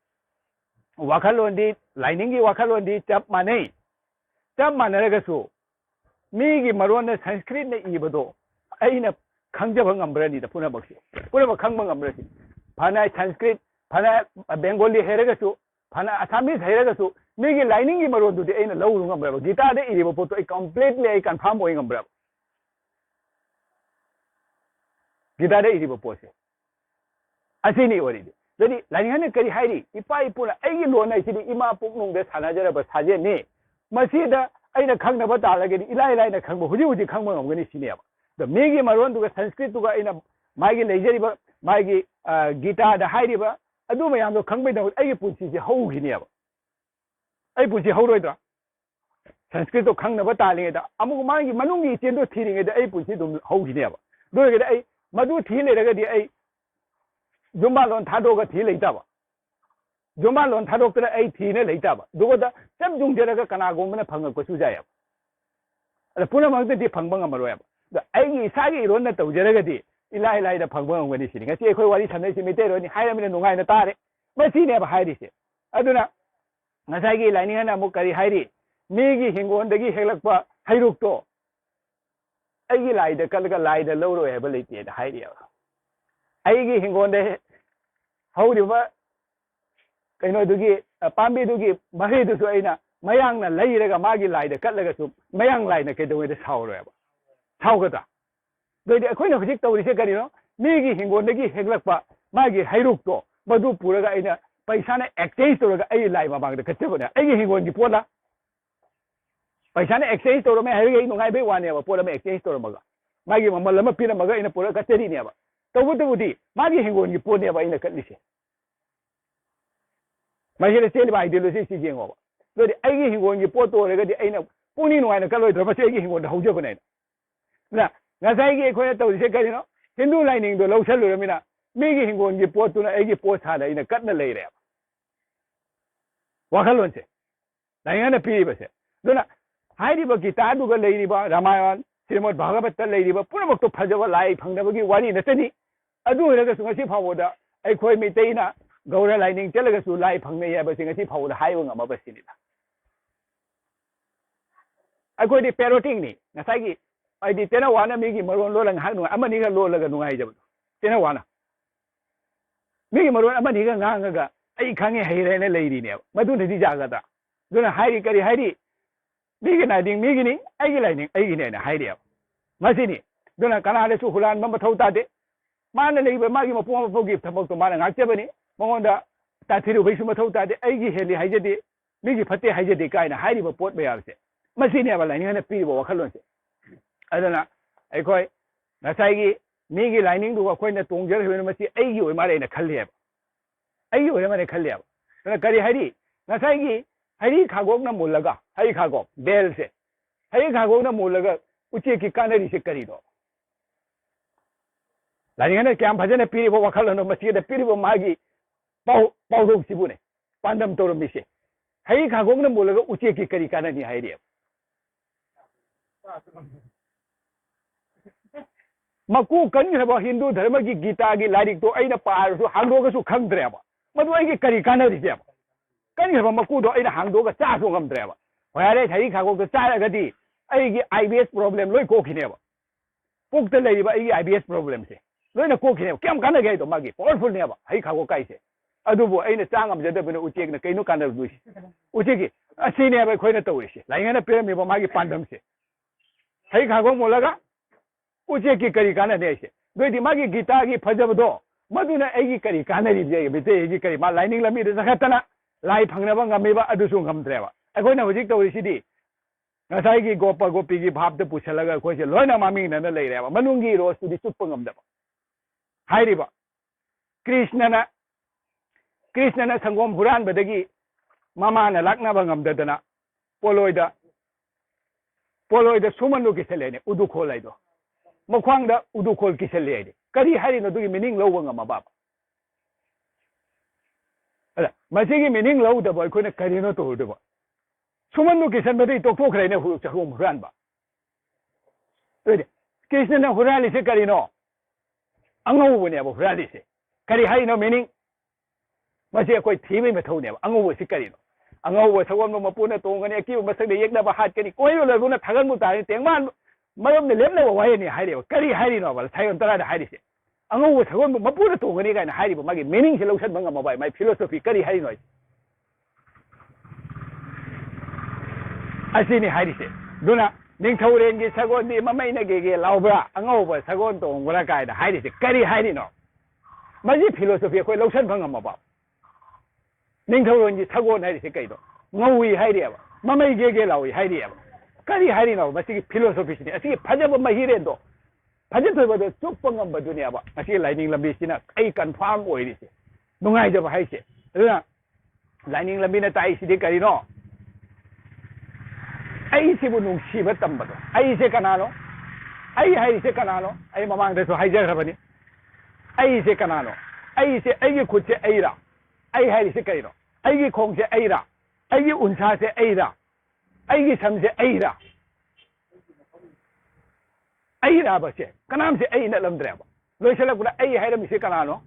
[SPEAKER 1] wakhalon di lining gi wakhalon di chap manaraga su mi gi maron na sanskrit na ibado aina khangjaba ngambrani da puna bakse puna ba khangba ngambrasi phana sanskrit phana bengali heraga su phana assamese heraga su mi gi lining gi maron du de aina lawru ngambra gita de iribo poto ai completely ai confirm oi ngambra gita de iribo pose asini ori de jadi lining ne kari hairi ipa ipuna ai gi lona sidi ima puknung de sanajara ba saje ne masida aina khangna ba talaga di ilai na khangba huji khangba ngamgani sini aba the megi maron duga sanskrit duga aina magi leijeri ba magi gita da hairi ba adu mayam do khangbai da ai punchi je haughini aba ai punchi hauroidra sanskrit do khangna ba talinge da amu magi manungi chen do thiringe da ai punchi dum haughini aba do ge da ai madu thi le daga di ai jumba lon thado ga thi leita ba jumba lon thado tra ai thi ne leita ba do da cham jung je daga kana gom na phang ko su ja ya ala puna mang de phang bang amaro ya da ai gi sa gi ron na tau je daga di ilai da phang bang ngani sini ngasi khoi wari sanai si mete ro ni haira mi nungai na tare ma si ne ba hairi se aduna ngasai gi lai ni na mu kari hairi mi gi hingon dagi helak pa hairuk to ai gi lai da kal ga lai da lo ro he ba leite da hairi ya ai gi hingon de hauri ba kaino dugi pambi dugi mahi du su aina mayang na lai raga magi lai da kat laga su mayang lai na kedo de sau ro ba sau ga da doi de khoi na hujik tawri se kari no mi gi hingon de gi heglak pa magi hairuk to madu puraga aina paisa na exchange to raga ai lai ma bang da katte ba ai gi hingon gi pola paisa na exchange to ro me hairi no ngai be wan ne ba pola me exchange to ro maga magi mamal lama pina maga ina pura katte ri ne ba tawudi magi hingon gi po ne ba ina katli se Masih ada sel ideologi si jeng apa. Jadi aigi hingon gi poto lega di aina puni no aina kalau itu masih aigi hingon dah hujau kena. Nah, ngasai gi kau tahu di sekali no. Hindu lining do lau selalu mina. Megi hingon gi poto na aigi pot ada ina kat na lei raya. Wakalon se. Lainnya na pilih bese. Dona hai di bagi tadu ga lei di ba Ramayan, Srimad Bhagavatam lei di ba puna waktu fajawa lai phangna bagi wari na tadi. Adu lega sungai si phawoda. Ai koi mitei na Gaura lining chalaga su lai phang ne ya ba singa si phau da hai nga ma ba sini da ai ko di parroting ni ngasai gi ai di tena wana mi gi maron lo lang ha nu amani ga lo laga nu ai jab tena wana mi gi maron amani ga nga ga ai khange hai re ne lei ri ne madu ne di ja ga da dona hai kari hai ri mi gi na ding mi gi ni ai gi lining ai gi ne na hai ri ya masini dona kana le su hulan ma thau ta de ma na lei ba ma gi ma pu ma pu gi thamok to ma na ngak che ba ni Mongonda tathiru baisu mathau ta de aigi heli haijade migi phate haijade kaina hairi ba pot bayar se masini aba lining na pi ba wakhalon se adana ai koi nasai gi migi lining du ko na tongjer he masi aigi oi mare na khalli ba aigi oi mare khalli ba na kari hari nasai gi hari khagok na mulaga hari khagok bel se hari khagok na mulaga uche ki kanari se kari do lining na kyam bhajane pi ba wakhalon no masi da pi ba magi Pau dong si bune, pandam toro mise. Hai khagong na mula ga uche ki kari kana ni hai dia. Maku kan ni ba Hindu dharma ki Gita ki larik to aina par so hangdo ga su khang dre ba. Madu ai ki kari kana ri dia. Kan ni ba maku do aina hangdo ga cha so ngam dre ba. Hoyare hai khagong to cha ga di ai ki IBS problem loi ko khine ba. Puk te lai ba ai ki IBS problem se. Loi na ko khine kyam kana ga to magi powerful ne ba hai khagong kai se. Adubo aina changam jada bena uche na kaino kana du uche ki asine ba khoi na to ise lainga na pera me ba magi pandam se hai khagong molaga uche ki kari kana ne ise doi di magi Gita gi phajab do maduna ai gi kari kana ri je bete gi kari ma lining lami de zakatana ꯂꯥꯏ ꯐꯪꯅꯕ ꯉꯝꯃꯤꯕ ꯑꯗꯨꯁꯨ ꯉꯝꯗ꯭ꯔꯦꯕ ꯑꯩꯈꯣꯏꯅ ꯍꯧꯖꯤꯛ ꯇꯧꯔꯤꯁꯤꯗꯤ ꯉꯁꯥꯏꯒꯤ ꯒꯣꯄ ꯒꯣꯄꯤꯒꯤ ꯚꯥꯞꯇ ꯄꯨꯁꯜꯂꯒ ꯑꯩꯈꯣꯏꯁꯦ ꯂꯣꯏꯅ ꯃꯃꯤꯡꯅꯅ ꯂꯩꯔꯦꯕ ꯃꯅꯨꯡꯒꯤ ꯔꯣꯁꯇꯨꯗꯤ ꯆꯨꯞꯄ ꯉꯝꯗꯕ ꯍꯥꯏꯔꯤꯕ ꯀ꯭ꯔꯤꯁꯅꯅ ꯁꯪꯒꯣꯝ ꯍꯨꯔꯥꯟꯕꯗꯒꯤ ꯃꯃꯥꯅ ꯂꯥꯛꯅꯕ ꯉꯝꯗꯗꯅ ꯄꯣꯂꯣꯏꯗ ꯁꯨꯃꯟꯗꯨ ꯀꯤꯁꯜꯂꯦꯅꯦ ꯎꯗꯨꯈꯣꯜ ꯍꯥꯏꯗꯣ ꯃꯈ꯭ꯋꯥꯡꯗ ꯎꯗꯨꯈꯣꯜ ꯀꯤꯁꯜꯂꯦ ꯍꯥꯏꯗꯤ ꯀꯔꯤ ꯍꯥꯏꯔꯤꯅꯣ ꯑꯗꯨꯒꯤ ꯃꯤꯅꯤꯡ ꯂꯧꯕ ꯉꯝꯃꯕ ꯑꯗ ꯃꯁꯤꯒꯤ ꯃꯤꯅꯤꯡ ꯂꯧꯗꯕ ꯑꯩꯈꯣꯏꯅ ꯀꯔꯤꯅꯣ ꯇꯧꯔꯨꯗꯕ ꯁꯨꯃꯟꯗꯨ ꯀꯤꯁꯟꯕꯗꯒꯤ ꯇꯣꯛꯊꯣꯛꯈ꯭ꯔꯦꯅꯦ ꯁꯪꯒꯣꯝ ꯍꯨꯔꯥꯟꯕ ꯑꯗꯨꯗꯤ ꯀ꯭ꯔꯤꯁꯅꯅ ꯍꯨꯔꯥꯜꯂꯤꯁꯦ ꯀꯔꯤꯅೋ ꯑꯉꯧꯕꯅꯦꯕ ꯍꯨꯔꯥꯜꯂꯤꯁꯦ ꯀꯔꯤ ꯍꯥꯏꯔꯤꯅꯣ ꯃꯤꯅꯤꯡ ꯃꯁꯤ ꯑꯩꯈꯣꯏ ꯊꯤꯕꯒꯤ ꯃꯊꯧꯅꯦꯕ ꯑꯉꯧꯕꯁꯤ ꯀꯔꯤꯅꯣ ꯑꯉꯧꯕ ꯁꯒꯣꯜꯕ ꯃꯄꯨꯅ ꯇꯣꯡꯒꯅꯤ ꯑꯀꯤꯕ ꯃꯁꯛꯗ ꯌꯦꯛꯅꯕ ꯍꯥꯠꯀꯅꯤ ꯀꯣꯏꯕ ꯂꯣꯏꯕꯅ ꯊꯥꯒꯟꯕꯨ ꯇꯥꯔꯅꯤ ꯇꯦꯡꯕꯥꯟ ꯃꯔꯝꯅ ꯂꯦꯞꯅꯕ ꯋꯥꯍꯩꯅꯤ ꯍꯥꯏꯔꯦꯕ ꯀꯔꯤ ꯍꯥꯏꯔꯤꯅꯣꯕ ꯁꯩꯌꯣꯟ ꯇꯔꯥꯗ ꯍꯥꯏꯔꯤꯁꯦ ꯑꯉꯧꯕ ꯁꯒꯣꯜꯕ ꯃꯄꯨꯅ ꯇꯣꯡꯒꯅꯤ ꯀꯥꯏꯅ ꯍꯥꯏꯔꯤꯕ ꯃꯥꯒꯤ ꯃꯤꯅꯤꯡꯁꯦ ꯂꯧꯁꯟꯕ ꯉꯝꯃꯕ ꯃꯥꯒꯤ ꯐꯤꯂꯣꯁꯣꯐꯤ ꯀꯔꯤ ꯍꯥꯏꯔꯤꯅꯣ ꯑꯁꯤꯅꯤ ꯍꯥꯏꯔꯤꯁꯦ ꯑꯗꯨꯅ ꯅꯤꯡꯊꯧꯔꯦꯟꯒꯤ ꯁꯒꯣꯜꯗꯤ ꯃꯃꯩꯅ ꯒꯦꯒꯦ ꯂꯥꯎꯕ꯭ꯔꯥ ꯑꯉꯧꯕ ꯁꯒꯣꯜ ꯇꯣꯡꯕ꯭ꯔꯥ ꯀꯥꯏꯅ ꯍꯥꯏꯔꯤꯁꯦ ꯀꯔꯤ ꯍꯥꯏꯔꯤꯅꯣ ꯃꯁꯤ ꯐꯤꯂꯣꯁꯣꯐꯤ ꯑꯩꯈꯣꯏ ꯂꯧꯁꯟꯕ ꯉꯝꯃꯕ ꯅꯤꯡꯊꯧꯔꯦꯟꯒꯤ ꯁꯒꯣꯜ ꯍꯥꯏꯔꯤꯁꯦ ꯀꯩꯅꯣ ꯉꯧꯏ ꯍꯥꯏꯔꯤꯑꯕ ꯃꯃꯩ ꯒꯦꯒꯦ ꯂꯥꯎꯏ ꯍꯥꯏꯔꯤꯑꯕ ꯀꯔꯤ ꯍꯥꯏꯔꯤꯅꯣ ꯃꯁꯤꯒꯤ ꯐꯤꯂꯣꯁꯣꯐꯤꯁꯤꯅꯤ ꯑꯁꯤꯒꯤ ꯐꯖꯕ ꯃꯍꯤꯔꯦꯟꯗꯣ ꯐꯖꯊꯣꯏꯕꯗꯣ ꯆꯨꯞꯄ ꯉꯝꯕꯗꯨꯅꯦꯕ ꯉꯁꯤ ꯂꯥꯏꯅꯤꯡ ꯂꯝꯕꯤꯁꯤꯅ ꯑꯩ ꯀꯟꯐꯥꯔꯝ ꯑꯣꯏꯔꯤꯁꯦ ꯅꯨꯡꯉꯥꯏꯖꯕ ꯍꯥꯏꯁꯦ ꯑꯗꯨꯅ ꯂꯥꯏꯅꯤꯡ ꯂꯝꯕꯤꯅ ꯇꯥꯛꯏꯁꯤꯗꯤ ꯀꯔꯤꯅꯣ ꯑꯩꯁꯤꯕꯨ ꯅꯨꯡꯁꯤꯕ ꯇꯝꯕꯗꯣ ꯑꯩꯁꯦ ꯀꯅꯥꯅꯣ ꯑꯩ ꯍꯥꯏꯔꯤꯁꯦ ꯀꯅꯥꯅꯣ ꯑꯩ ꯃꯃꯥꯡꯗꯁꯨ ꯍꯥꯏꯖꯈ꯭ꯔꯕꯅꯤ ꯑꯩꯁꯦ ꯀꯅꯥꯅꯣ ꯑꯩꯁꯦ ꯑꯩꯒꯤ ꯈꯨꯠꯁꯦ ꯑꯩꯔꯥ ꯑꯩ ꯍꯥꯏꯔꯤꯁꯦ ꯀꯩꯅꯣ ꯑꯩꯒꯤ ꯈꯣꯡꯁꯦ ꯑꯩꯔꯥ ꯑꯩꯒꯤ ꯎꯟꯁꯥꯁꯦ ꯑꯩꯔꯥ ꯑꯩꯒꯤ ꯁꯝꯁꯦ ꯑꯩꯔꯥ ꯑꯩꯔꯥꯕꯁꯦ ꯀꯅꯥꯝꯁꯦ ꯑꯩ ꯅꯠꯂꯝꯗ꯭ꯔꯦꯕ ꯂꯣꯏꯁꯤꯜꯂꯛꯄꯗ ꯑꯩ ꯍꯥꯏꯔꯝꯃꯤꯁꯦ ꯀꯅꯥꯅꯣ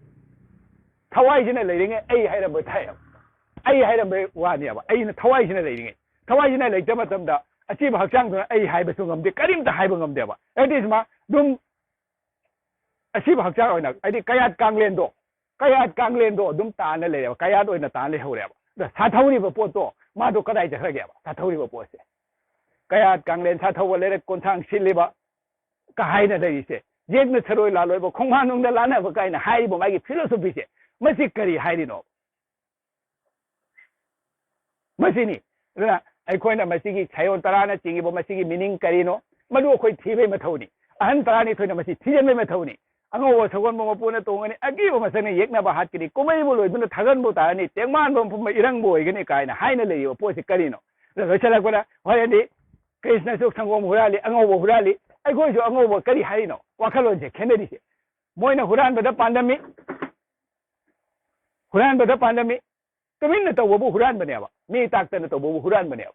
[SPEAKER 1] ꯊꯋꯥꯏꯁꯤꯅ ꯂꯩꯔꯤꯉꯩ ꯑꯩ ꯍꯥꯏꯔꯝꯕ ꯊꯥꯏꯑꯕ ꯑꯩ ꯍꯥꯏꯔꯝꯕ ꯋꯥꯅꯦꯕ ꯑꯩꯅ ꯊꯋꯥꯏꯁꯤꯅ ꯂꯩꯔꯤꯉꯩ ꯊꯋꯥꯏꯁꯤꯅ ꯂꯩꯇꯕ ꯃꯇꯝꯗ ꯑꯆꯤꯕ ꯍꯛꯆꯥꯡꯗꯨꯅ ꯑꯩ ꯍꯥꯏꯕꯁꯨ ꯉꯝꯗꯦ ꯀꯔꯤꯝꯇ ꯍꯥꯏꯕ ꯉꯝꯗꯦꯕ ꯑꯗꯨꯗꯤꯁꯃ ꯑꯗꯨꯝ ꯑꯁꯤꯕ ꯍꯛꯆꯥꯡ ꯑꯣꯏꯅ ꯍꯥꯏꯗꯤ ꯀꯌꯥꯠ ꯀꯥꯡꯂꯦꯟꯗꯣ ꯑꯗꯨꯝ ꯇꯥꯅ ꯂꯩꯔꯦꯕ ꯀꯌꯥꯠ ꯑꯣꯏꯅ ꯇꯥꯅ ꯂꯩꯍꯧꯔꯦꯕ ꯑꯗ ꯁꯥꯊꯧꯔꯤꯕ ꯄꯣꯠꯇꯣ ꯃꯥꯗꯣ ꯀꯗꯥꯏ ꯆꯠꯈ꯭ꯔꯒꯦꯕ ꯁꯥꯊꯧꯔꯤꯕ ꯄꯣꯠꯁꯦ ꯀꯌꯥꯠ ꯀꯥꯡꯂꯦꯟ ꯁꯥꯊꯧꯕ ꯂꯩꯔꯛ ꯀꯣꯟꯊꯥꯡ ꯁꯤꯜꯂꯤꯕ ꯀꯍꯥꯏꯅ ꯂꯩꯔꯤꯁꯦ ꯌꯦꯛꯅ ꯁꯔꯣꯏ ꯂꯥꯂꯣꯏꯕ ꯈꯣꯡꯕꯥꯟꯅꯨꯡꯗ ꯂꯥꯟꯅꯕ ꯀꯥꯏꯅ ꯍꯥꯏꯔꯤꯕ ꯃꯥꯒꯤ ꯐꯤꯂꯣꯁꯣꯐꯤꯁꯦ ꯃꯁꯤ ꯀꯔꯤ ꯍꯥꯏꯔꯤꯅꯣ ꯃꯁꯤꯅꯤ ꯑꯗꯨꯅ ꯑꯩꯈꯣꯏꯅ ꯃꯁꯤꯒꯤ ꯁꯩꯌꯣꯟ ꯇꯔꯥꯅ ꯆꯤꯡꯉꯤꯕ ꯃꯁꯤꯒꯤ ꯃꯤꯅꯤꯡ ꯀꯔꯤꯅꯣ ꯃꯗꯨ ꯑꯩꯈꯣꯏ ꯊꯤꯕꯒꯤ ꯃꯊꯧꯅꯤ ꯑꯍꯟ 12ꯅꯤꯊꯣꯏꯅ ꯃꯁꯤ ꯊꯤꯖꯤꯟꯕꯒꯤ ꯃꯊꯧꯅꯤ ꯑꯉꯧꯕ ꯁꯒꯣꯜꯕ ꯃꯄꯨꯅ ꯇꯣꯡꯒꯅꯤ ꯑꯀꯤꯕ ꯃꯁꯛꯅ ꯌꯦꯛꯅꯕ ꯍꯥꯠꯀꯅꯤ ꯀꯨꯝꯍꯩꯕꯨ ꯂꯣꯏꯗꯨꯅ ꯊꯥꯒꯟꯕꯨ ꯇꯥꯔꯅꯤ ꯇꯦꯡꯃꯥꯟꯕ ꯃꯐꯝ ꯏꯔꯪꯕꯨ ꯑꯣꯏꯒꯅꯤ ꯀꯥꯏꯅ ꯍꯥꯏꯅ ꯂꯩꯔꯤꯕ ꯄꯣꯠꯁꯤ ꯀꯔꯤꯅꯣ ꯂꯣꯏꯁꯤꯜꯂꯛꯄꯗ ꯍꯣꯔꯦꯟꯗꯤ ꯀ꯭ꯔꯤꯁꯅꯁꯨ ꯁꯪꯒꯣꯝ ꯍꯨꯔꯥꯜꯂꯤ ꯑꯉꯧꯕ ꯍꯨꯔꯥꯜꯂꯤ ꯑꯩꯈꯣꯏꯁꯨ ꯑꯉꯧꯕ ꯀꯔꯤ ꯍꯥꯏꯔꯤꯅꯣ ꯋꯥꯈꯜꯂꯣꯟꯁꯦ ꯈꯦꯠꯅꯔꯤꯁꯦ ꯃꯣꯏꯅ ꯍꯨꯔꯥꯟꯕꯗ ꯄꯥꯟꯗꯝꯃꯤ ꯇꯨꯃꯤꯟꯅ ꯇꯧꯕꯕꯨ ꯍꯨꯔꯥꯟꯕꯅꯦꯕ ꯃꯤ ꯇꯥꯛꯇꯅ ꯇꯧꯕꯕꯨ ꯍꯨꯔꯥꯟꯕꯅꯦꯕ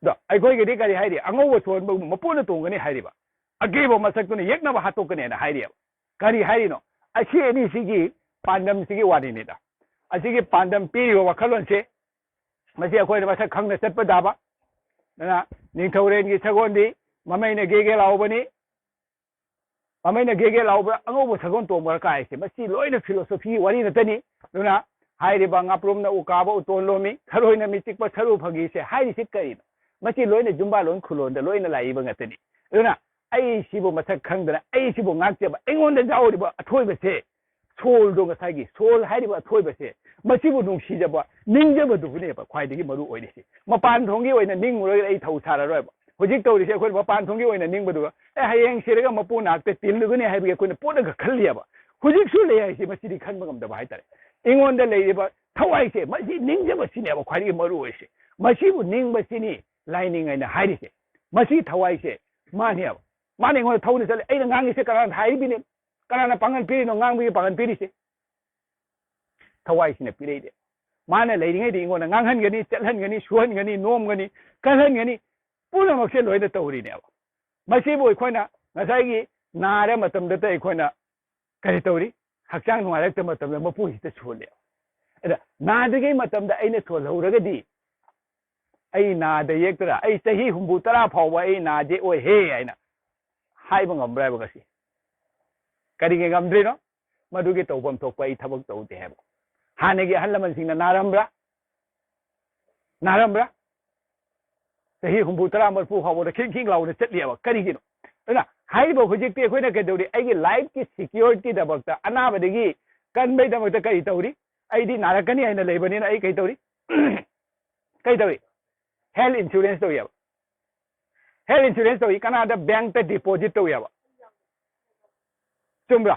[SPEAKER 1] ꯑꯗꯣ ꯑꯩꯈꯣꯏꯒꯤꯗꯤ ꯀꯔꯤ ꯍꯥꯏꯔꯤ ꯑꯉꯧꯕ ꯁꯣꯟꯕ ꯃꯄꯨꯅ ꯇꯣꯡꯒꯅꯤ ꯍꯥꯏꯔꯤꯕ ꯑꯀꯤꯕ ꯃꯁꯛꯇꯨꯅ ꯌꯦꯛꯅꯕ ꯍꯥꯠꯇꯣꯛꯀꯅꯦꯅ ꯍꯥꯏꯔꯤꯑꯕ ꯀꯔꯤ ꯍꯥꯏꯔꯤꯅꯣ ꯑꯁꯤ ꯑꯅꯤꯁꯤꯒꯤ ꯄꯥꯟꯗꯝꯁꯤꯒꯤ ꯋꯥꯔꯤꯅꯤꯗ ꯑꯁꯤꯒꯤ ꯄꯥꯟꯗꯝ ꯄꯤꯔꯤꯕ ꯋꯥꯈꯜꯂꯣꯟꯁꯦ ꯃꯁꯤ ꯑꯩꯈꯣꯏꯅ ꯃꯁꯛ ꯈꯪꯅ ꯆꯠꯄ ꯇꯥꯕ ꯑꯗꯨꯅ ꯅꯤꯡꯊꯧꯔꯦꯟꯒꯤ ꯁꯒꯣꯜꯗꯤ ꯃꯃꯩꯅ ꯒꯦꯒꯦ ꯂꯥꯎꯕꯅꯤ ꯃꯃꯩꯅ ꯒꯦꯒꯦ ꯂꯥꯎꯕ ꯑꯉꯧꯕ ꯁꯒꯣꯜ ꯇꯣꯡꯕ ꯀꯥꯏꯁꯦ ꯃꯁꯤ ꯂꯣꯏꯅ ꯐꯤꯂꯣꯁꯣꯐꯤꯒꯤ ꯋꯥꯔꯤ ꯅꯠꯇꯅꯤ ꯑꯗꯨꯅ ꯍꯥꯏꯔꯤꯕ ꯉꯥꯄ꯭ꯔꯨꯝꯅ ꯎꯀꯥꯕ ꯎꯇꯣꯟ ꯂꯣꯝꯃꯤ ꯊꯔꯣꯏꯅ ꯃꯤꯆꯤꯛꯄ ꯁꯔꯨ ꯐꯪꯉꯤꯁꯦ ꯍꯥꯏꯔꯤꯁꯤ ꯀꯔꯤꯅꯣ ꯃꯁꯤ ꯂꯣꯏꯅ ꯖꯨꯝꯕꯥꯂꯣꯟ ꯈꯨꯂꯣꯟꯗ ꯂꯣꯏꯅ ꯂꯥꯛꯏꯕ ꯉꯥꯛꯇꯅꯤ ꯑꯗꯨꯅ ꯑꯩꯁꯤꯕꯨ ꯃꯁꯛ ꯈꯪꯗꯅ ꯑꯩꯁꯤꯕꯨ ꯉꯥꯛꯆꯕ ꯑꯩꯉꯣꯟꯗ ꯌꯥꯎꯔꯤꯕ ꯑꯊꯣꯏꯕꯁꯦ ꯁꯣꯜꯗꯣ ꯉꯁꯥꯏꯒꯤ ꯁꯣꯜ ꯍꯥꯏꯔꯤꯕ ꯑꯊꯣꯏꯕꯁꯦ ꯃꯁꯤꯕꯨ ꯅꯨꯡꯁꯤꯖꯕ ꯅꯤꯡꯖꯕꯗꯨꯕꯨꯅꯦꯕ ꯈ꯭ꯋꯥꯏꯗꯒꯤ ꯃꯔꯨ ꯑꯣꯏꯔꯤꯁꯤ ꯃꯄꯥꯟ ꯊꯣꯡꯒꯤ ꯑꯣꯏꯅ ꯅꯤꯡꯉꯨꯔꯒ ꯑꯩ ꯊꯧ ꯁꯥꯔꯔꯣꯏꯕ ꯍꯧꯖꯤꯛ ꯇꯧꯔꯤꯁꯦ ꯑꯩꯈꯣꯏꯅ ꯃꯄꯥꯟ ꯊꯣꯡꯒꯤ ꯑꯣꯏꯅ ꯅꯤꯡꯕꯗꯨꯒ ꯍꯌꯦꯡ ꯁꯤꯔꯒ ꯃꯄꯨ ꯅꯥꯛꯇ ꯇꯤꯜꯂꯨꯒꯅꯤ ꯍꯥꯏꯕꯒꯤ ꯑꯩꯈꯣꯏꯅ ꯄꯣꯠꯂꯒ ꯈꯜꯂꯤꯑꯕ ꯍꯧꯖꯤꯛꯁꯨ ꯂꯩ ꯍꯥꯏꯁꯤ ꯃꯁꯤꯗꯤ ꯈꯟꯕ ꯉꯝꯗꯕ ꯍꯥꯏꯇꯥꯔꯦ ꯑꯩꯉꯣꯟꯗ ꯂꯩꯔꯤꯕ ꯊꯋꯥꯏꯁꯦ ꯃꯁꯤ ꯅꯤꯡꯖꯕꯁꯤꯅꯦꯕ ꯈ꯭ꯋꯥꯏꯗꯒꯤ ꯃꯔꯨ ꯑꯣꯏꯔꯤꯁꯦ ꯃꯁꯤꯕꯨ ꯅꯤꯡꯕꯁꯤꯅꯤ ꯂꯥꯏꯅꯤꯡ ꯍꯥꯏꯅ ꯍꯥꯏꯔꯤꯁꯦ ꯃꯁꯤ ꯊꯋꯥꯏꯁꯦ ꯃꯥꯅꯦꯕ ꯃꯥꯅ ꯑꯩꯉꯣꯟꯗ ꯊꯧꯅ ꯆꯠꯂꯦ ꯑꯩꯅ ꯉꯥꯡꯉꯤꯁꯦ ꯀꯅꯥꯅ ꯍꯥꯏꯔꯤꯕꯅꯤ ꯀꯅꯥꯅ ꯄꯥꯡꯒꯜ ꯄꯤꯔꯤꯅꯣ ꯉꯥꯡꯕꯒꯤ ꯄꯥꯡꯒꯜ ꯄꯤꯔꯤꯁꯦ ꯊꯋꯥꯏꯁꯤꯅ ꯄꯤꯔꯛꯏꯅꯦ ꯃꯥꯅ ꯂꯩꯔꯤꯉꯩꯗ ꯑꯩꯉꯣꯟꯗ ꯉꯥꯡꯍꯟꯒꯅꯤ ꯆꯠꯍꯟꯒꯅꯤ ꯁꯨꯍꯟꯒꯅꯤ ꯅꯣꯝꯒꯅꯤ ꯀꯜꯍꯟꯒꯅꯤ ꯄꯨꯝꯅꯃꯛꯁꯦ ꯂꯣꯏꯅ ꯇꯧꯔꯤꯅꯦꯕ ꯃꯁꯤꯕꯨ ꯑꯩꯈꯣꯏꯅ ꯉꯁꯥꯏꯒꯤ ꯅꯥꯔ ꯃꯇꯝꯗꯇ ꯑꯩꯈꯣꯏꯅ ꯀꯔꯤ ꯇꯧꯔꯤ ꯍꯛꯆꯥꯡ ꯅꯨꯡꯉꯥꯏꯔꯛꯇꯕ ꯃꯇꯝꯗ ꯃꯄꯨꯁꯤꯗ ꯁꯣꯜꯂꯦꯕ ꯑꯗ ꯅꯥꯗ꯭ꯔꯤꯉꯩ ꯃꯇꯝꯗ ꯑꯩꯅ ꯁꯣꯜꯍꯧꯔꯒꯗꯤ ꯑꯩ ꯅꯥꯗ ꯌꯦꯛꯇꯔꯥ ꯑꯩ ꯆꯍꯤ 60 ꯐꯥꯎꯕ ꯑꯩ ꯅꯥꯗꯦ ꯑꯣꯏꯍꯦ ꯍꯥꯏꯅ ꯍꯥꯏꯕ ꯉꯝꯕ꯭ꯔꯥ ꯍꯥꯏꯕ ꯉꯁꯤ ꯀꯔꯤꯒꯤ ꯉꯝꯗ꯭ꯔꯤꯅꯣ ꯃꯗꯨꯒꯤ ꯇꯧꯐꯝ ꯊꯣꯛꯄ ꯑꯩ ꯊꯕꯛ ꯇꯧꯗꯦ ꯍꯥꯏꯕ ꯍꯥꯟꯅꯒꯤ ꯑꯍꯜ ꯂꯃꯟꯁꯤꯡꯅ ꯅꯥꯔꯝꯕ꯭ꯔꯥ ꯆꯍꯤ 60 40 ꯐꯥꯎꯕꯗ ꯈꯤꯡ ꯂꯥꯎꯅ ꯆꯠꯂꯤꯑꯕ ꯀꯔꯤꯒꯤꯅꯣ ꯑꯗꯨꯅ ꯍꯥꯏꯔꯤꯕ ꯍꯧꯖꯤꯛꯇꯤ ꯑꯩꯈꯣꯏꯅ ꯀꯩꯗꯧꯔꯤ ꯑꯩꯒꯤ ꯂꯥꯏꯐꯀꯤ ꯁꯤꯀ꯭ꯌꯣꯔꯤꯇꯤꯗꯃꯛꯇ ꯑꯅꯥꯕꯗꯒꯤ ꯀꯟꯕꯩꯗꯃꯛꯇ ꯀꯔꯤ ꯇꯧꯔꯤ ꯑꯩꯗꯤ ꯅꯥꯔꯛꯀꯅꯤ ꯍꯥꯏꯅ ꯂꯩꯕꯅꯤꯅ ꯑꯩ ꯀꯩ ꯇꯧꯔꯤ ꯀꯩ ꯇꯧꯔꯤ ꯍꯦꯜꯊ ꯏꯟꯁꯨꯔꯦꯟꯁ ꯇꯧꯌꯦꯕ ꯍꯦꯜꯊ ꯏꯟꯁꯨꯔꯦꯟꯁ ꯇꯧꯏ ꯀꯅꯥꯗ ꯕꯦꯡꯛꯇ ꯗꯤꯄꯣꯖꯤꯠ ꯇꯧꯌꯦꯕ ꯆꯨꯝꯕ꯭ꯔꯥ